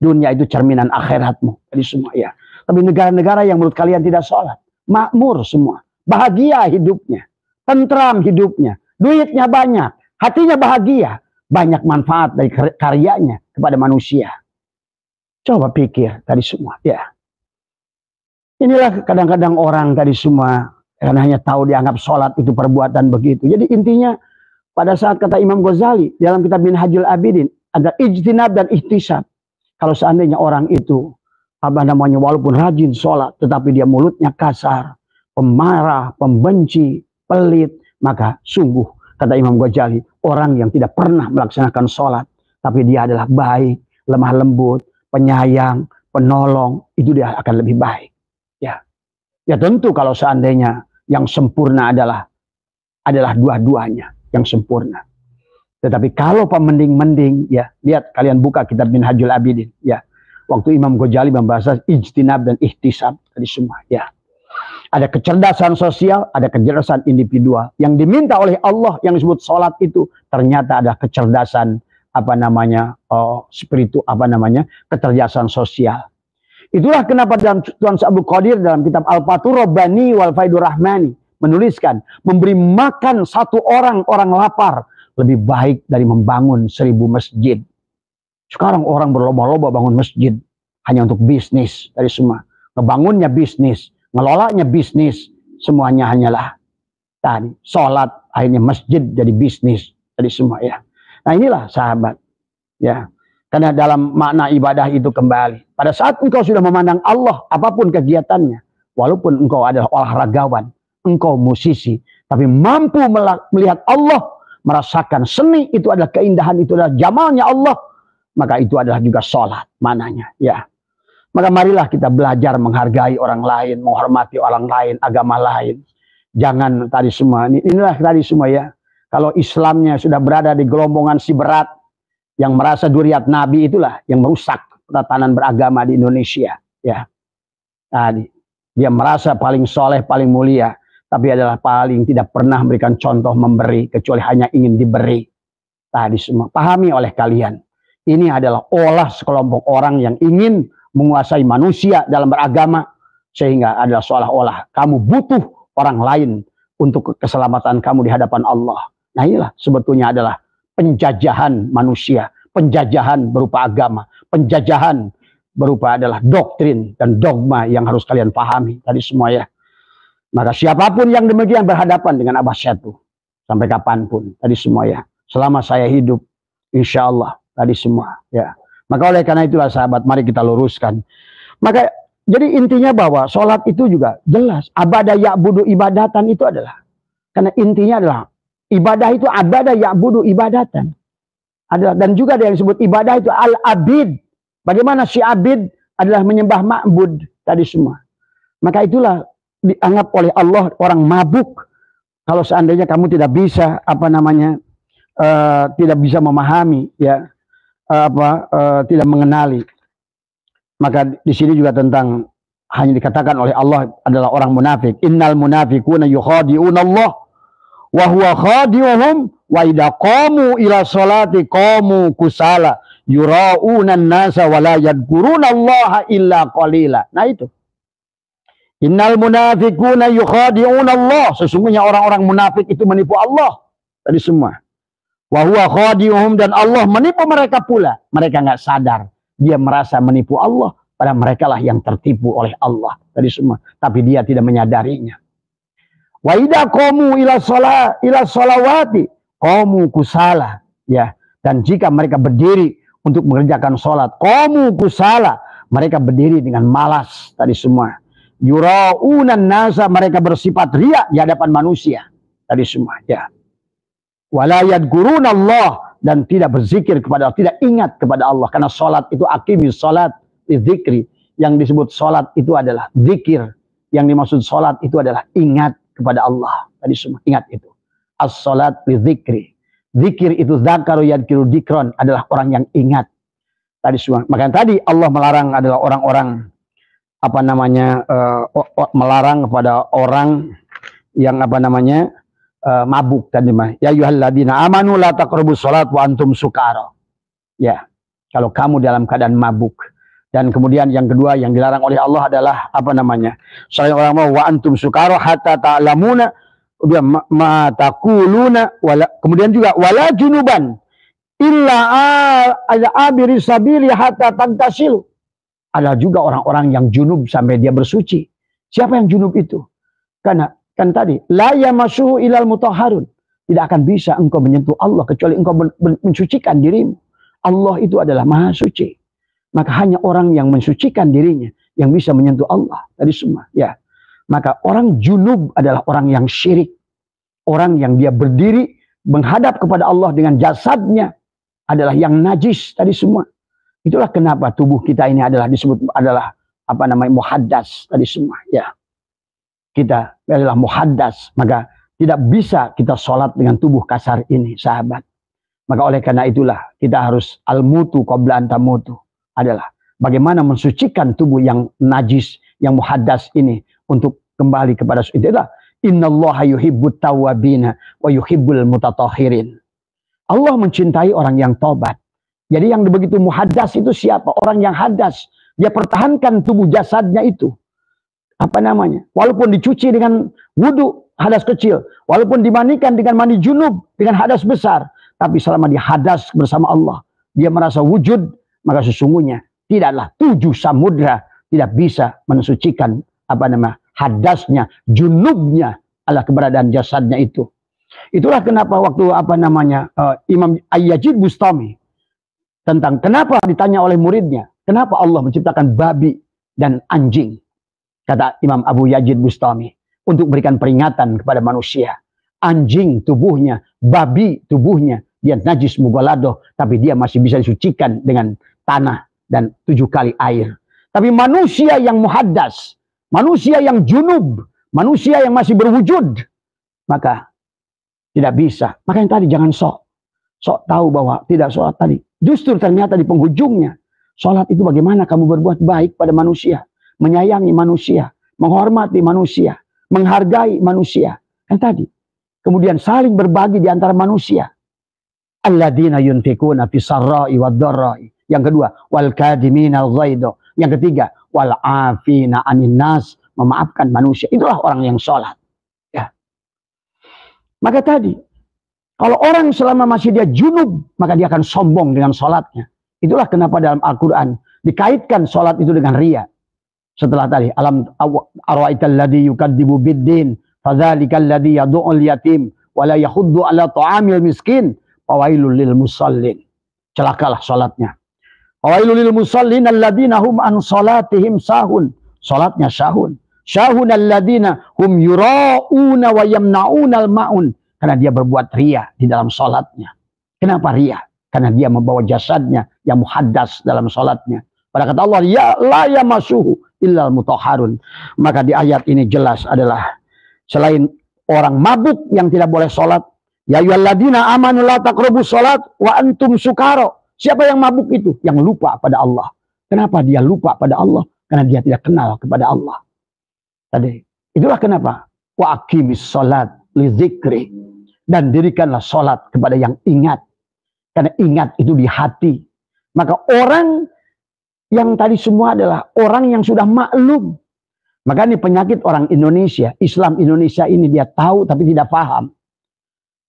dunia itu cerminan akhiratmu, jadi semua ya. Tapi negara-negara yang menurut kalian tidak sholat, makmur semua, bahagia hidupnya, tentram hidupnya, duitnya banyak, hatinya bahagia, banyak manfaat dari karyanya kepada manusia. Coba pikir tadi semua, ya. Inilah kadang-kadang orang tadi semua karena hanya tahu dianggap sholat itu perbuatan begitu. Jadi intinya pada saat kata Imam Ghazali dalam kitab Minhajul Abidin ada ijtinab dan ihtisab. Kalau seandainya orang itu walaupun rajin sholat tetapi dia mulutnya kasar, pemarah, pembenci, pelit, maka sungguh kata Imam Ghazali, orang yang tidak pernah melaksanakan sholat, tapi dia adalah baik, lemah lembut, penyayang, penolong, itu dia akan lebih baik. Ya tentu kalau seandainya yang sempurna adalah dua-duanya yang sempurna. Tetapi kalau pemending-mending, ya lihat kalian buka kitab Minhajul Abidin, ya waktu Imam Ghazali membahas ijtinab dan ihtisab tadi semua, ya. Ada kecerdasan sosial, ada kecerdasan individual. Yang diminta oleh Allah yang disebut sholat itu ternyata ada kecerdasan kecerdasan sosial. Itulah kenapa dalam Tuan Abdul Qadir dalam kitab Al-Fathur Rabbani wal Faidur Rahmani menuliskan memberi makan satu orang lapar lebih baik dari membangun 1000 masjid. Sekarang orang berlomba-lomba bangun masjid hanya untuk bisnis dari semua. Ngebangunnya bisnis. Ngelolanya bisnis, semuanya hanyalah tadi sholat, akhirnya masjid jadi bisnis, jadi semua ya. Nah inilah sahabat, ya. Karena dalam makna ibadah itu kembali, pada saat engkau sudah memandang Allah, apapun kegiatannya, walaupun engkau adalah olahragawan, engkau musisi, tapi mampu melihat Allah, merasakan seni itu adalah keindahan, itu adalah jamalnya Allah, maka itu adalah juga sholat, mananya, ya. Maka marilah kita belajar menghargai orang lain, menghormati orang lain, agama lain. Jangan tadi semua, inilah tadi semua ya. Kalau Islamnya sudah berada di gelombongan si berat, yang merasa duriat Nabi itulah yang merusak tatanan beragama di Indonesia. Ya, tadi dia merasa paling soleh, paling mulia, tapi adalah paling tidak pernah memberikan contoh memberi, kecuali hanya ingin diberi. Tadi semua, pahami oleh kalian. Ini adalah olah sekelompok orang yang ingin menguasai manusia dalam beragama, sehingga adalah seolah-olah kamu butuh orang lain untuk keselamatan kamu di hadapan Allah. Nah inilah sebetulnya adalah penjajahan manusia, penjajahan berupa agama, penjajahan berupa adalah doktrin dan dogma yang harus kalian pahami tadi semua ya. Maka siapapun yang demikian berhadapan dengan Abah Syatu sampai kapanpun tadi semua ya, selama saya hidup insya Allah tadi semua ya. Maka oleh karena itulah sahabat, mari kita luruskan. Maka jadi intinya bahwa sholat itu juga jelas. Abadah ya'budu ibadatan itu adalah. Karena intinya adalah ibadah itu abadah ya'budu ibadatan. Dan juga ada yang disebut ibadah itu al-abid. Bagaimana si abid adalah menyembah ma'bud tadi semua. Maka itulah dianggap oleh Allah orang mabuk. Kalau seandainya kamu tidak bisa tidak bisa memahami ya. Tidak mengenali, maka di sini juga tentang hanya dikatakan oleh Allah adalah orang munafik. Innal munafiquna yukhadi'una Allah wa huwa khadi'uhum wa idza qamu ila sholati qamu kusala yura'una an-nasa wa la yadhkuruna Allah illa qalila. Nah itu. Innal munafiquna yukhadi'una Allah. Sesungguhnya orang-orang munafik itu menipu Allah. Tadi semua. Wa huwa khadi'uhum, dan Allah menipu mereka pula. Mereka nggak sadar. Dia merasa menipu Allah. Padahal mereka lah yang tertipu oleh Allah. Tadi semua. Tapi dia tidak menyadarinya. Wa idza qamu ila sholawati qamu kusala. Ya. Dan jika mereka berdiri untuk mengerjakan sholat, qamu kusala. Mereka berdiri dengan malas. Tadi semua. Yura'unan nasa, mereka bersifat riya di hadapan manusia. Tadi semua, ya. Wala yadhkuruna Allah, dan tidak berzikir kepada Allah, tidak ingat kepada Allah. Karena sholat itu aqimis sholat lidzikri. Yang disebut sholat itu adalah zikir. Yang dimaksud sholat itu adalah ingat kepada Allah. Tadi semua, ingat itu. As-sholat lidzikri. Zikir itu dzakaru yadhkiru dzikron, adalah orang yang ingat. Tadi semua. Makanya tadi Allah melarang adalah orang-orang melarang kepada orang yang mabuk tadi mah. Ya ayyuhalladzina amanu la taqrabus shalat wa antum sukara. Ya, kalau kamu dalam keadaan mabuk. Dan kemudian yang kedua yang dilarang oleh Allah adalah selain orang mau wa antum sukara hatta ta'lamuna, ma taquluna, kemudian juga wala junuban illa abiri sabili hatta tagtasilu. Ada juga orang-orang yang junub sampai dia bersuci. Siapa yang junub itu? Karena kan tadi la yamassuhu ilal mutahharun. Tidak akan bisa engkau menyentuh Allah kecuali engkau mensucikan dirimu. Allah itu adalah maha suci. Maka hanya orang yang mensucikan dirinya yang bisa menyentuh Allah. Tadi semua, ya. Maka orang junub adalah orang yang syirik. Orang yang dia berdiri menghadap kepada Allah dengan jasadnya adalah yang najis. Tadi semua. Itulah kenapa tubuh kita ini disebut muhaddas tadi semua, ya. Kita adalah muhaddas, maka tidak bisa kita sholat dengan tubuh kasar ini, sahabat. Maka oleh karena itulah kita harus al-mutu qabla an tamutu, adalah bagaimana mensucikan tubuh yang najis, yang muhaddas ini untuk kembali kepada itu. Itulah innallaha yuhibbut tawwabina wa yuhibbul mutatahhirin. Allah mencintai orang yang tobat. Jadi yang begitu muhaddas itu siapa? Orang yang hadas. Dia pertahankan tubuh jasadnya itu. Walaupun dicuci dengan wudu, hadas kecil. Walaupun dimandikan dengan mandi junub, dengan hadas besar. Tapi selama dia hadas bersama Allah, dia merasa wujud, maka sesungguhnya tidaklah 7 samudra tidak bisa mensucikan hadasnya, junubnya, adalah keberadaan jasadnya itu. Itulah kenapa waktu Imam Ayyajid Bustami tentang kenapa ditanya oleh muridnya, kenapa Allah menciptakan babi dan anjing. Kata Imam Abu Yazid Bustami, untuk berikan peringatan kepada manusia. Anjing tubuhnya, babi tubuhnya, dia najis mughalladhah, tapi dia masih bisa disucikan dengan tanah dan 7 kali air. Tapi manusia yang muhaddas, manusia yang junub, manusia yang masih berwujud, maka tidak bisa. Makanya tadi jangan sok tahu bahwa tidak sholat tadi. Justru ternyata di penghujungnya, sholat itu bagaimana kamu berbuat baik pada manusia, menyayangi manusia, menghormati manusia, menghargai manusia. Kan tadi. Kemudian saling berbagi di antara manusia. Alladzina yunfikuna fis sarra'i wad dharra'i. Yang kedua, wal kadhiminal ghaidha. Yang ketiga, wal 'afina 'anin nas, memaafkan manusia. Itulah orang yang sholat. Ya. Maka tadi, kalau orang selama masih dia junub, maka dia akan sombong dengan sholatnya. Itulah kenapa dalam Al-Quran dikaitkan sholat itu dengan riya. Setelah tadi, alam arwa'aital ladzi yukadzibu biddin, fadzalikal ladzi yad'ul yatim wa la yahuddu 'ala ta'amil miskin, fawailul lil musallin. Celakalah sholatnya. Fawailul lil musallin alladzina hum an sholatihim sahun. Sholatnya sahun. Sahun alladzina hum yura'una wa yamna'unal ma'un. Karena dia berbuat riya di dalam sholatnya. Kenapa riya? Karena dia membawa jasadnya yang muhaddas dalam sholatnya. Pada kata Allah, ya la yamassuhu illal mutahharun. Maka di ayat ini jelas adalah selain orang mabuk yang tidak boleh sholat, ya ayyuhalladzina amanu la taqrabus sholat wa antum sukara. Siapa yang mabuk itu? Yang lupa pada Allah. Kenapa dia lupa pada Allah? Karena dia tidak kenal kepada Allah. Tadi itulah kenapa wa aqimis salat li dzikri, dan dirikanlah salat kepada yang ingat. Karena ingat itu di hati. Maka orang yang tadi semua adalah orang yang sudah maklum. Maka ini penyakit orang Indonesia, Islam Indonesia ini, dia tahu tapi tidak paham.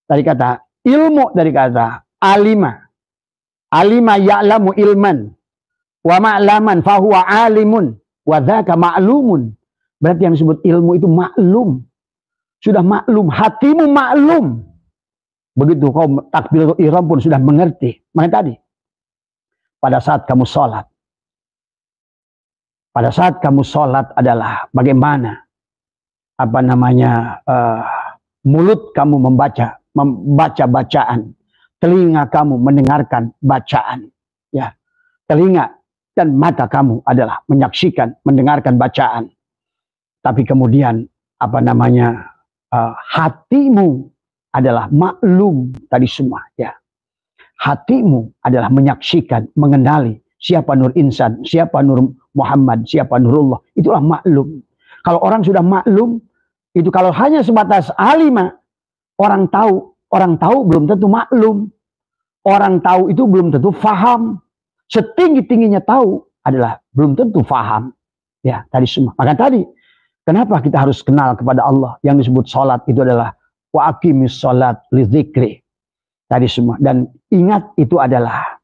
Dari kata ilmu, dari kata alima. Alima ya'lamu ilman wa ma'laman fahuwa alimun wa dzaka ma'lumun. Berarti yang disebut ilmu itu maklum. Sudah maklum, hatimu maklum. Begitu kau takbir ihram pun sudah mengerti. Makanya tadi pada saat kamu sholat, pada saat kamu sholat adalah bagaimana mulut kamu membaca bacaan, telinga kamu mendengarkan bacaan, ya, telinga dan mata kamu adalah menyaksikan, mendengarkan bacaan. Tapi kemudian hatimu adalah maklum tadi semua, ya. Hatimu adalah menyaksikan, mengenali siapa Nur Insan, siapa Nur Muhammad, siapa Nurullah. Itulah maklum. Kalau orang sudah maklum, itu kalau hanya sebatas alima, orang tahu belum tentu maklum. Orang tahu itu belum tentu faham. Setinggi-tingginya tahu adalah belum tentu faham. Ya, tadi semua. Maka tadi, kenapa kita harus kenal kepada Allah? Yang disebut salat itu adalah wa aqimis salat li dzikri. Tadi semua. Dan ingat itu adalah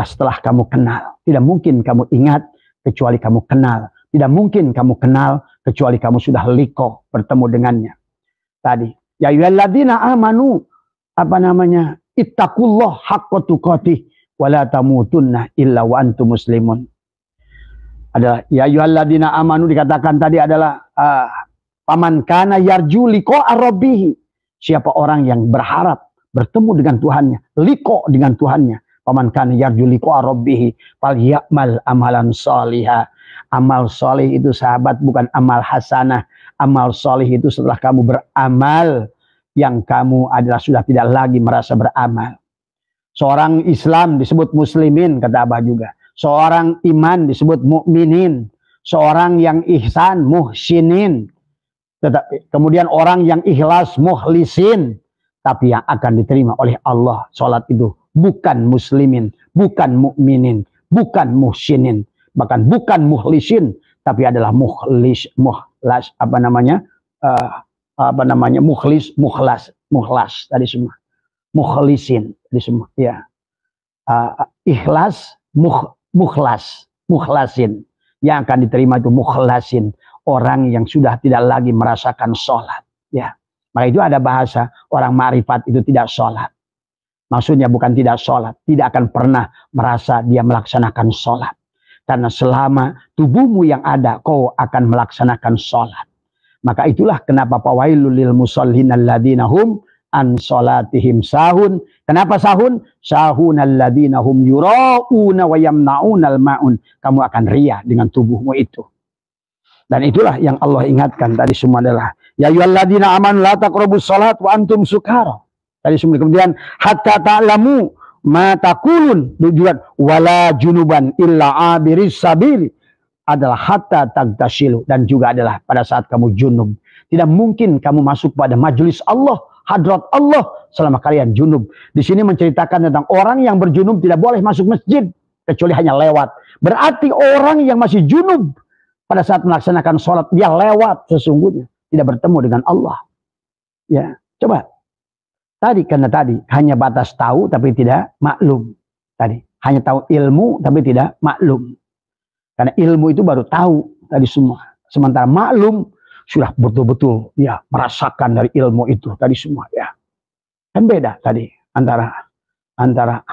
setelah kamu kenal. Tidak mungkin kamu ingat kecuali kamu kenal. Tidak mungkin kamu kenal kecuali kamu sudah liko bertemu dengannya. Tadi, ya ayyuhalladzina amanu ittaqullah haqqa tuqatih wa la tamutunna illa wa antum muslimun. Adalah ya ayyuhalladzina amanu, dikatakan tadi adalah paman kana yarju liqa'a rabbih. Siapa orang yang berharap bertemu dengan Tuhannya, liko dengan Tuhannya. Paman kana yarju liqa'a rabbih falyamal amalan salihah. Amal soleh itu sahabat bukan amal hasanah. Amal soleh itu setelah kamu beramal, yang kamu adalah sudah tidak lagi merasa beramal. Seorang Islam disebut muslimin, kata Abah juga. Seorang iman disebut mukminin. Seorang yang ihsan, muhsinin. Kemudian orang yang ikhlas, mukhlisin. Tapi yang akan diterima oleh Allah, sholat itu bukan muslimin, bukan mukminin, bukan muhsinin, bahkan bukan mukhlisin, tapi adalah mukhlis tadi semua, mukhlisin tadi semua, ya. Ikhlas, mukhlasin, yang akan diterima itu mukhlasin, orang yang sudah tidak lagi merasakan sholat, ya. Maka itu ada bahasa orang ma'rifat itu tidak sholat. Maksudnya bukan tidak sholat, tidak akan pernah merasa dia melaksanakan sholat. Karena selama tubuhmu yang ada, kau akan melaksanakan sholat. Maka itulah kenapa fawailul lil musallin alladzina hum an sholatihim sahun. Kenapa sahun? Sahun alladzina hum yura'una wa yamna'unal ma'un. Kamu akan riya dengan tubuhmu itu. Dan itulah yang Allah ingatkan tadi semua adalah ya ayyuhalladzina amanu la taqrabus shalat wa antum sukara. Tadi semua. Kemudian hatta ta'lamu ma taqulun, tujuan wala junuban illa abiris sabili, adalah hatta tagtasilu, dan juga adalah pada saat kamu junub. Tidak mungkin kamu masuk pada majelis Allah, hadrat Allah selama kalian junub. Di sini menceritakan tentang orang yang berjunub tidak boleh masuk masjid kecuali hanya lewat. Berarti orang yang masih junub pada saat melaksanakan sholat, dia lewat sesungguhnya, tidak bertemu dengan Allah. Ya, coba. Tadi karena tadi hanya batas tahu tapi tidak maklum. Tadi hanya tahu ilmu tapi tidak maklum. Karena ilmu itu baru tahu tadi semua. Sementara maklum sudah betul-betul ya merasakan dari ilmu itu tadi semua, ya. Kan beda tadi antara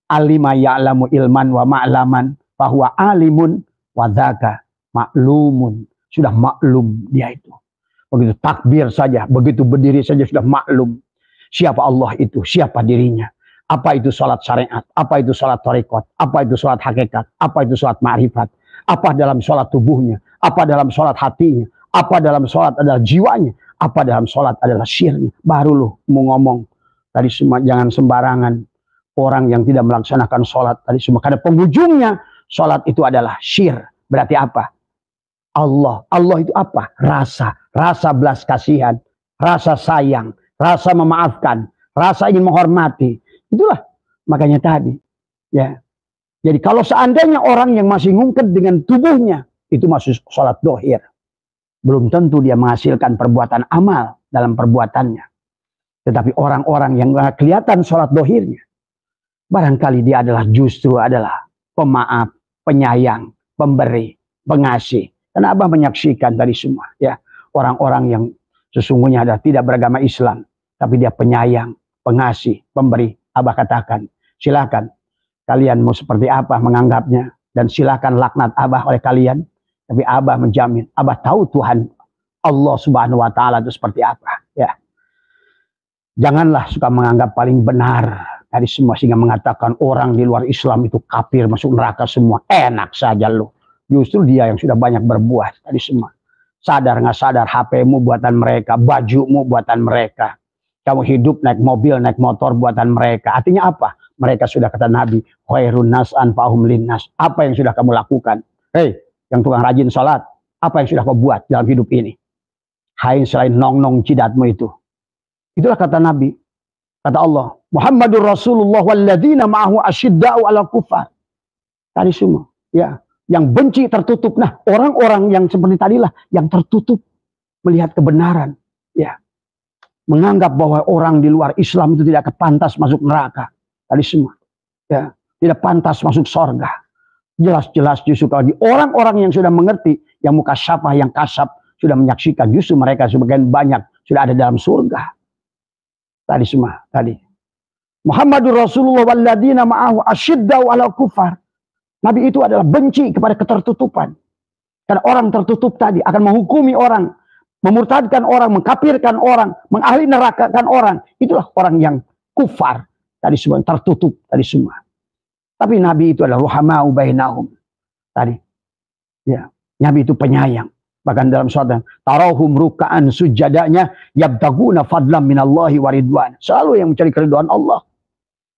alima ya'lamu ilman wa ma'laman bahwa alimun wa dzaka maklumun. Sudah maklum dia itu. Begitu takbir saja, begitu berdiri saja sudah maklum. Siapa Allah itu, siapa dirinya. Apa itu sholat syariat, apa itu sholat tarekat, apa itu sholat hakikat, apa itu sholat ma'rifat. Apa dalam sholat tubuhnya, apa dalam sholat hatinya, apa dalam sholat adalah jiwanya, apa dalam sholat adalah syirnya. Baru lu mau ngomong. Tadi semua jangan sembarangan. Orang yang tidak melaksanakan sholat tadi semua. Karena penghujungnya Sholat itu adalah syir. Berarti apa? Allah. Allah itu apa? Rasa. Rasa belas kasihan. Rasa sayang. Rasa memaafkan. Rasa ingin menghormati. Itulah. Makanya tadi. Ya. Jadi kalau seandainya orang yang masih ngungkit dengan tubuhnya. Itu masuk sholat dohir. Belum tentu dia menghasilkan perbuatan amal dalam perbuatannya. Tetapi orang-orang yang kelihatan sholat dohirnya. Barangkali dia justru adalah pemaaf, penyayang, pemberi, pengasih. Karena Abah menyaksikan tadi semua, ya, orang-orang yang sesungguhnya adalah tidak beragama Islam, tapi dia penyayang, pengasih, pemberi. Abah katakan, silakan kalian mau seperti apa menganggapnya, dan silakan laknat Abah oleh kalian. Tapi Abah menjamin, Abah tahu Tuhan Allah Subhanahu Wa Taala itu seperti apa. Ya, janganlah suka menganggap paling benar dari semua sehingga mengatakan orang di luar Islam itu kafir, masuk neraka semua. Enak saja lo. Justru dia yang sudah banyak berbuat tadi semua. Sadar nggak sadar, HP-mu buatan mereka, bajumu buatan mereka. Kamu hidup naik mobil, naik motor buatan mereka. Artinya apa? Mereka sudah kata Nabi, khairun nas anfa'uhum linnas. Apa yang sudah kamu lakukan? Hei, yang tukang rajin sholat, apa yang sudah kau buat dalam hidup ini? Hai, selain nong-nong jidatmu itu. Itulah kata Nabi. Kata Allah, Muhammadur Rasulullah walladzina ma'ahu asyidda'u 'alal kufar. Tadi semua, ya, yang benci tertutup. Nah, orang-orang yang seperti tadilah yang tertutup melihat kebenaran, ya. Menganggap bahwa orang di luar Islam itu tidak pantas masuk neraka. Tadi semua, ya, tidak pantas masuk surga. Jelas-jelas justru kalau di orang-orang yang sudah mengerti, yang muka syafah, yang kasab, sudah menyaksikan, justru mereka sebagian banyak sudah ada dalam surga. Tadi semua, tadi. Muhammadur Rasulullah walladzina ma'ahu asyiddau 'alal kufar. Nabi itu adalah benci kepada ketertutupan. Karena orang tertutup tadi akan menghukumi orang, memurtadkan orang, mengkafirkan orang, mengahli nerakakan orang. Itulah orang yang kufar. Tadi semua tertutup, tadi semua. Tapi Nabi itu adalah ruhamau bainahum. Tadi. Ya, Nabi itu penyayang. Bahkan dalam surat tarahum ruka'an sujadanya yabtaguna fadlam minallahi waridwan. Selalu yang mencari keridhaan Allah.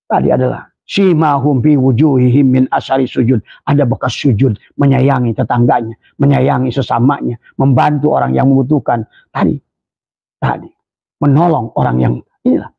Tadi adalah simahum fi wujuhihim min asari sujud. Ada bekas sujud, menyayangi tetangganya, menyayangi sesamanya, membantu orang yang membutuhkan. Tadi menolong orang yang inilah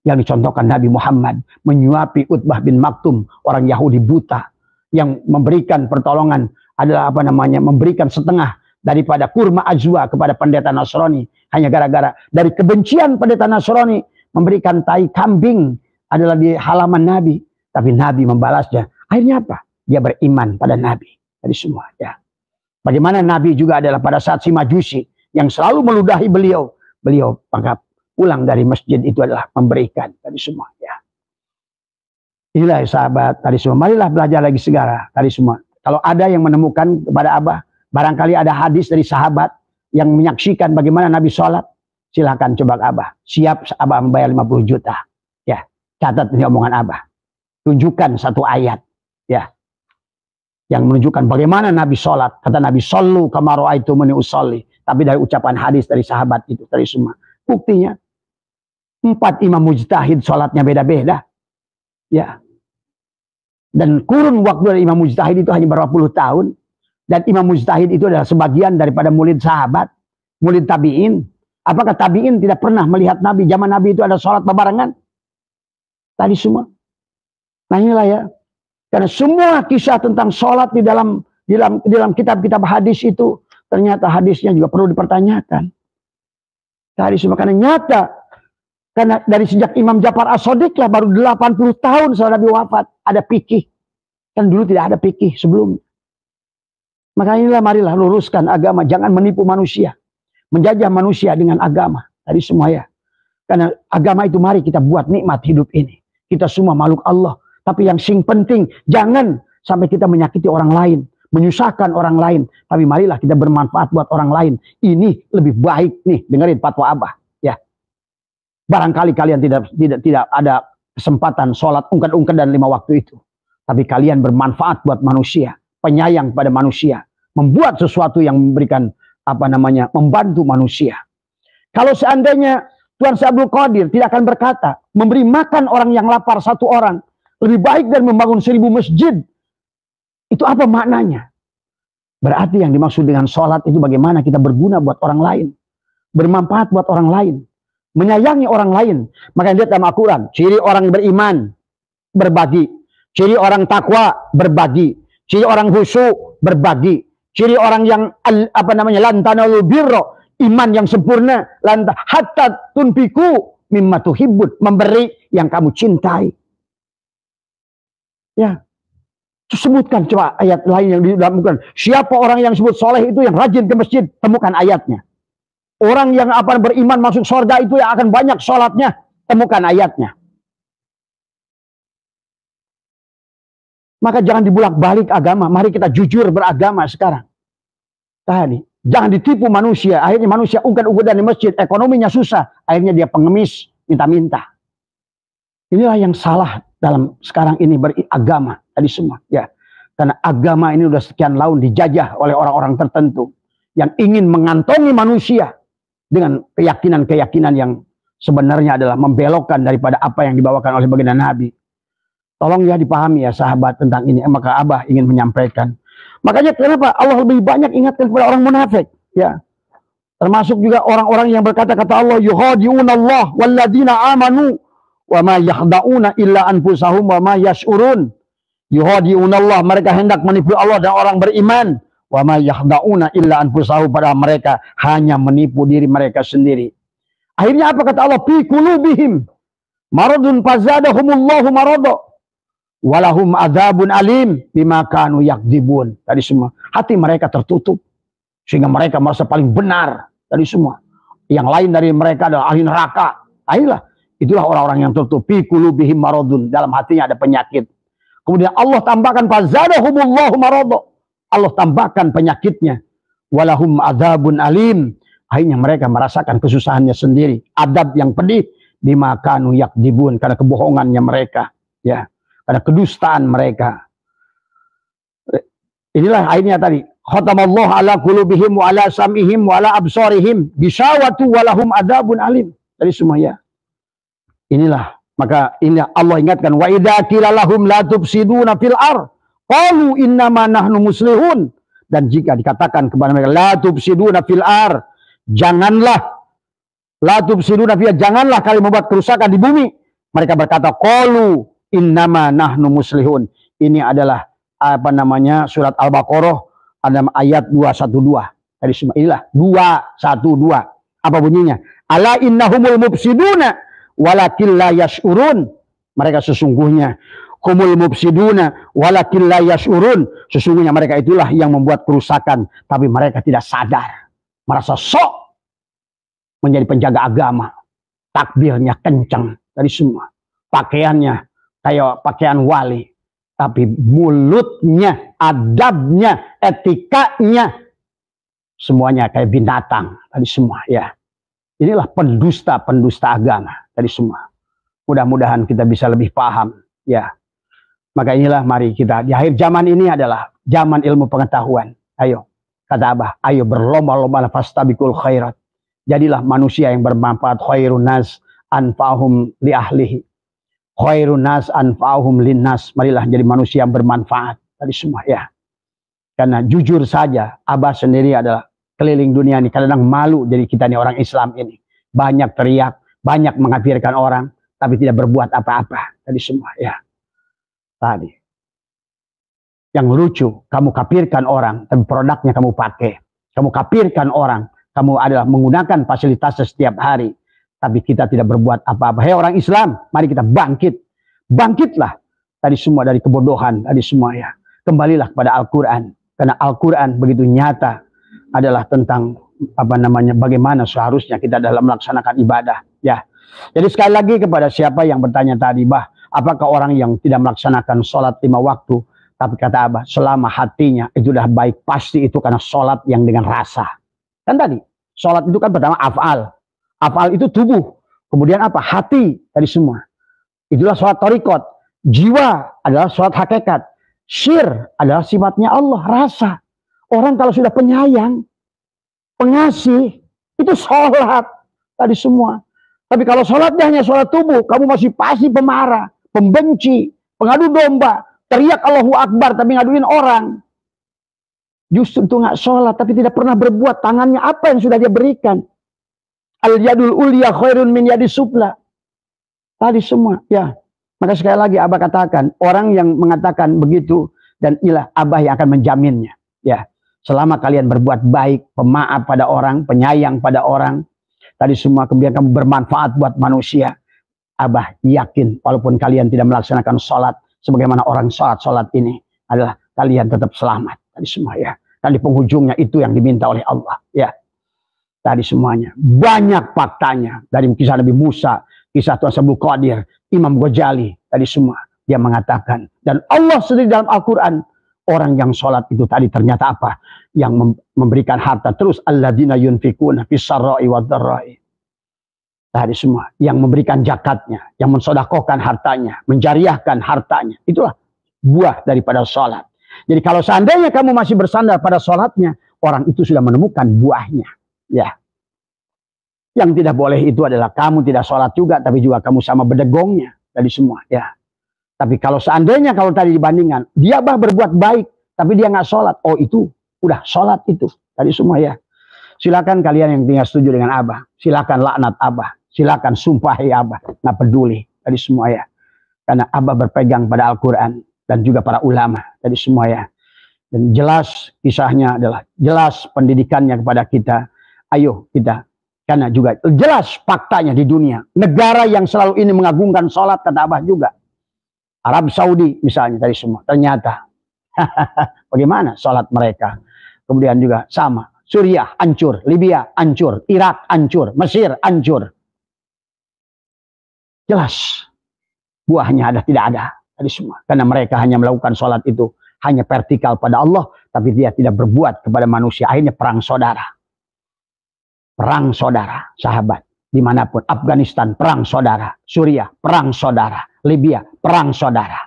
yang dicontohkan Nabi Muhammad, menyuapi Utbah bin Maktum, orang Yahudi buta, yang memberikan pertolongan adalah memberikan setengah daripada kurma ajwa kepada pendeta Nasrani, hanya gara-gara dari kebencian pendeta Nasrani memberikan tai kambing adalah di halaman Nabi, tapi Nabi membalasnya. Akhirnya apa? Dia beriman pada Nabi. Tadi semua, ya. Bagaimana Nabi juga adalah pada saat si Majusi yang selalu meludahi beliau maka pulang dari masjid itu adalah memberikan tadi semua, ya. Inilah sahabat tadi semua. Marilah belajar lagi segala tadi semua. Kalau ada yang menemukan kepada Abah, barangkali ada hadis dari sahabat yang menyaksikan bagaimana Nabi sholat, silakan coba Abah. Siap Abah membayar 50 juta. Ya, catat ini omongan Abah. Tunjukkan satu ayat, ya, yang menunjukkan bagaimana Nabi sholat. Kata Nabi, "Shollu kama ra'aitumuni usolli." Tapi dari ucapan hadis dari sahabat itu tadi semua. Buktinya 4 imam mujtahid sholatnya beda-beda. Ya. Dan kurun waktu dari imam mujtahid itu hanya berapa puluh tahun. Dan imam mujtahid itu adalah sebagian daripada murid sahabat, murid tabi'in. Apakah tabi'in tidak pernah melihat Nabi? Zaman Nabi itu ada sholat bebarengan. Tadi semua. Nah inilah ya. Karena semua kisah tentang sholat di dalam kitab-kitab hadis itu, ternyata hadisnya juga perlu dipertanyakan. Tadi semua karena nyata. Karena dari sejak Imam Ja'far As-Shadiq lah baru 80 tahun setelah Nabi wafat ada fikih. Kan dulu tidak ada fikih sebelumnya. Maka inilah marilah luruskan agama, jangan menipu manusia. Menjajah manusia dengan agama. Tadi semua ya. Karena agama itu mari kita buat nikmat hidup ini. Kita semua makhluk Allah. Tapi yang sing penting jangan sampai kita menyakiti orang lain, menyusahkan orang lain. Tapi marilah kita bermanfaat buat orang lain. Ini lebih baik nih, dengerin fatwa Abah. Barangkali kalian tidak ada kesempatan sholat ungkad-ungkad dan 5 waktu itu. Tapi kalian bermanfaat buat manusia, penyayang pada manusia, membuat sesuatu yang memberikan membantu manusia. Kalau seandainya Tuan Syekh Abdul Qadir tidak akan berkata, memberi makan orang yang lapar 1 orang lebih baik dari membangun 1000 masjid. Itu apa maknanya? Berarti yang dimaksud dengan sholat itu bagaimana kita berguna buat orang lain. Bermanfaat buat orang lain. Menyayangi orang lain. Maka lihat dalam Al-Quran. Ciri orang beriman, berbagi. Ciri orang takwa, berbagi. Ciri orang khusyuk, berbagi. Ciri orang yang lan tanalul birra, iman yang sempurna, hatta tunfiku mimma tuhibbun, memberi yang kamu cintai. Ya. Sebutkan coba ayat lain yang dilakukan. Siapa orang yang disebut soleh itu yang rajin ke masjid, temukan ayatnya. Orang yang beriman masuk surga itu yang akan banyak sholatnya, temukan ayatnya. Maka jangan dibulak-balik agama. Mari kita jujur beragama sekarang. Tadi, jangan ditipu manusia. Akhirnya manusia ugad-ugadan di masjid, ekonominya susah. Akhirnya dia pengemis, minta-minta. Inilah yang salah dalam sekarang ini beragama tadi semua. Ya, karena agama ini sudah sekian tahun dijajah oleh orang-orang tertentu yang ingin mengantongi manusia dengan keyakinan-keyakinan yang sebenarnya adalah membelokkan daripada apa yang dibawakan oleh baginda Nabi. Tolong ya dipahami ya sahabat tentang ini. Maka Abah ingin menyampaikan. Makanya kenapa Allah lebih banyak ingatkan kepada orang munafik. Ya. Termasuk juga orang-orang yang berkata kata Allah, yuhadi'unallah walladzina amanu wa ma yakhda'una illa anfusahum wa ma yash'urun. Yuhadi'unallah, mereka hendak menipu Allah dan orang beriman. Wa ma yakhda'una illa anfusahum, padahal mereka hanya menipu diri mereka sendiri. Akhirnya apa kata Allah? Fi qulubihim maradun fazadahumullahu marada walahum adzabun alim bima kanu yakdzibun. Tadi semua hati mereka tertutup sehingga mereka merasa paling benar dari semua. Yang lain dari mereka adalah ahli neraka. Ayolah, itulah orang-orang yang tertutup. Fi qulubihim maradun, dalam hatinya ada penyakit. Kemudian Allah tambahkan fazadahumullahu marada. Allah tambahkan penyakitnya. Walahum adzabun alim. Akhirnya mereka merasakan kesusahannya sendiri. Adab yang pedih bima kanu yakdzibun, karena kebohongannya mereka, ya. Karena kedustaan mereka. Inilah akhirnya tadi. Khatamallahu ala qulubihim wa ala sam'ihim wa ala absarihim bisawatu walahum adzabun alim. Tadi semua ya. Inilah, maka ini Allah ingatkan, wa idza qila lahum la tufsiduna fil ardh qalu innama nahnu muslihun. Dan jika dikatakan kepada mereka la tufsiduna fil ardh, janganlah la tufsiduna fil, janganlah kalian membuat kerusakan di bumi. Mereka berkata qalu innama nahnu muslihun. Ini adalah surat Al-Baqarah ada ayat 212. Dari semua inilah 212. Apa bunyinya? Ala innahumul mufsiduna walakin la yash'urun. Mereka sesungguhnya humul mufsiduna walakin la yash'urun. Sesungguhnya mereka itulah yang membuat kerusakan, tapi mereka tidak sadar. Merasa sok menjadi penjaga agama. Takbirnya kencang dari semua. Pakaiannya kayak pakaian wali. Tapi mulutnya, adabnya, etikanya, semuanya kayak binatang. Tadi semua ya. Inilah pendusta-pendusta agama. Tadi semua. Mudah-mudahan kita bisa lebih paham. Ya. Maka inilah mari kita. Di akhir zaman ini adalah zaman ilmu pengetahuan. Ayo. Kata Abah. Ayo berlomba-lomba fastabiqul khairat. Jadilah manusia yang bermanfaat. Khairun nas anfa'hum li ahlihi. Khairun nas anfa'hum linnas. Marilah jadi manusia yang bermanfaat. Tadi semua ya. Karena jujur saja, Abah sendiri adalah keliling dunia ini kadang-kadang malu jadi kita nih orang Islam ini. Banyak teriak, banyak mengkafirkan orang, tapi tidak berbuat apa-apa. Tadi semua ya. Tadi. Yang lucu, kamu kafirkan orang, tapi produknya kamu pakai. Kamu kafirkan orang, kamu adalah menggunakan fasilitas setiap hari. Tapi kita tidak berbuat apa-apa. Hei orang Islam, mari kita bangkit. Bangkitlah. Tadi semua dari kebodohan. Tadi semua ya. Kembalilah kepada Al-Quran. Karena Al-Quran begitu nyata. Adalah tentang bagaimana seharusnya kita dalam melaksanakan ibadah. Ya. Jadi sekali lagi kepada siapa yang bertanya tadi, Bah, apakah orang yang tidak melaksanakan sholat 5 waktu. Tapi kata Abah, selama hatinya itu sudah baik. Pasti itu karena sholat yang dengan rasa. Kan tadi, sholat itu kan pertama af'al. Afal itu tubuh. Kemudian apa? Hati. Tadi semua. Itulah sholat thariqat. Jiwa adalah sholat hakikat. Syir adalah sifatnya Allah. Rasa. Orang kalau sudah penyayang, pengasih, itu sholat. Tadi semua. Tapi kalau sholatnya hanya sholat tubuh, kamu masih pasti pemarah, pembenci, pengadu domba, Teriak Allahu Akbar tapi ngaduin orang. Justru itu nggak sholat tapi tidak pernah berbuat. Tangannya apa yang sudah dia berikan? Al yadul ulya khairun min yadis sufla. Tadi semua, ya. Maka sekali lagi Abah katakan, orang yang mengatakan begitu dan ilah Abah yang akan menjaminnya. Ya, selama kalian berbuat baik, pemaaf pada orang, penyayang pada orang, tadi semua kemudian kamu bermanfaat buat manusia. Abah yakin walaupun kalian tidak melaksanakan sholat sebagaimana orang sholat ini adalah kalian tetap selamat. Tadi semua ya. Dan di penghujungnya itu yang diminta oleh Allah. Ya. Tadi semuanya. Banyak faktanya. Dari kisah Nabi Musa, kisah Tuhan Abdul Qadir, Imam Ghazali. Tadi semua. Dia mengatakan. Dan Allah sendiri dalam Al-Quran. Orang yang sholat itu tadi ternyata apa? Yang memberikan harta. Terus. Alladzina yunfikuna fis-sarra'i wad-dharra'i. Tadi semua. Yang memberikan zakatnya. Yang mensodakohkan hartanya. Menjariahkan hartanya. Itulah buah daripada sholat. Jadi kalau seandainya kamu masih bersandar pada sholatnya. Orang itu sudah menemukan buahnya. Ya, yang tidak boleh itu adalah kamu tidak sholat juga, tapi juga kamu sama bedegongnya tadi semua. Ya, tapi kalau seandainya kalau tadi dibandingkan, dia berbuat baik, tapi dia nggak sholat, oh itu udah sholat itu tadi semua ya. Silakan kalian yang tidak setuju dengan Abah, silakan laknat Abah, silakan sumpahi Abah, nggak peduli tadi semua ya. Karena Abah berpegang pada Al-Quran dan juga para ulama tadi semua ya. Dan jelas kisahnya adalah jelas pendidikannya kepada kita. Ayo kita, karena juga jelas faktanya di dunia. Negara yang selalu ini mengagungkan sholat, kata Abah juga. Arab Saudi misalnya tadi semua. Ternyata, bagaimana sholat mereka. Kemudian juga sama. Suriah hancur, Libya hancur, Irak hancur, Mesir hancur. Jelas, buahnya tidak ada. Tadi semua. Karena mereka hanya melakukan sholat itu. Hanya vertikal pada Allah, tapi dia tidak berbuat kepada manusia. Akhirnya perang saudara. Perang saudara, sahabat, dimanapun. Afghanistan, perang saudara. Suriah, perang saudara. Libya, perang saudara.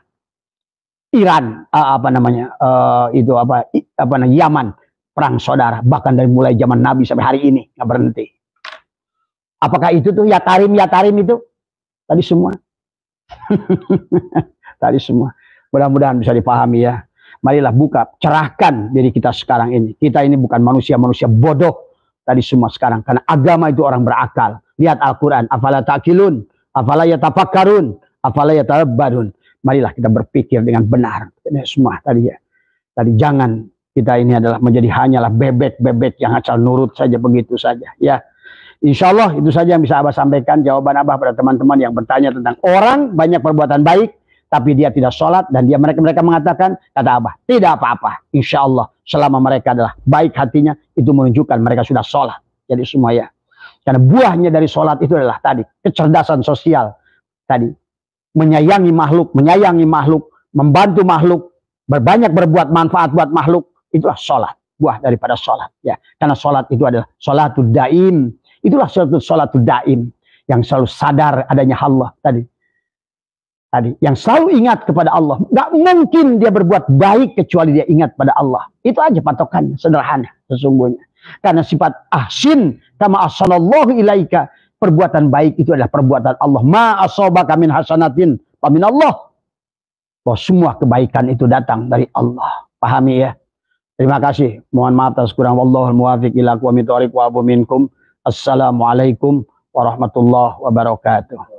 Iran, Yaman, perang saudara. Bahkan dari mulai zaman Nabi sampai hari ini, nggak berhenti. Apakah itu tuh Yatarim itu? Tadi semua. Tadi semua. Mudah-mudahan bisa dipahami ya. Marilah buka, cerahkan diri kita sekarang ini. Kita ini bukan manusia-manusia bodoh. Tadi semua sekarang. Karena agama itu orang berakal. Lihat Al-Quran. Afala ta'qilun. Afala yatafakkarun. Afala yatadabbarun. Marilah kita berpikir dengan benar. Ini semua tadi ya. Tadi jangan kita ini adalah menjadi hanyalah bebek-bebek yang asal nurut saja begitu saja. Ya. Insya Allah itu saja yang bisa Abah sampaikan. Jawaban Abah pada teman-teman yang bertanya tentang orang banyak perbuatan baik. Tapi dia tidak sholat dan mereka mengatakan, kata Abah, tidak apa-apa. Insya Allah selama mereka adalah baik hatinya, itu menunjukkan mereka sudah sholat. Jadi semua ya. Karena buahnya dari sholat itu adalah tadi, kecerdasan sosial. Tadi, menyayangi makhluk, membantu makhluk, berbuat manfaat buat makhluk. Itulah sholat, buah daripada sholat. Ya. Karena sholat itu adalah sholatul daim. Itulah sholatul daim. Yang selalu sadar adanya Allah tadi. Yang selalu ingat kepada Allah. Gak mungkin dia berbuat baik kecuali dia ingat pada Allah. Itu aja patokannya, sederhana sesungguhnya. Karena sifat ahsin kama ahsanallahu ilaika, perbuatan baik itu adalah perbuatan Allah. Ma asabaka min hasanatin fa min Allah. Bahwa semua kebaikan itu datang dari Allah. Pahami ya. Terima kasih. Mohon maaf atas kurang. Wallahul muwafiq ila aqwamit thoriq wa abu minkum. Assalamualaikum warahmatullahi wabarakatuh.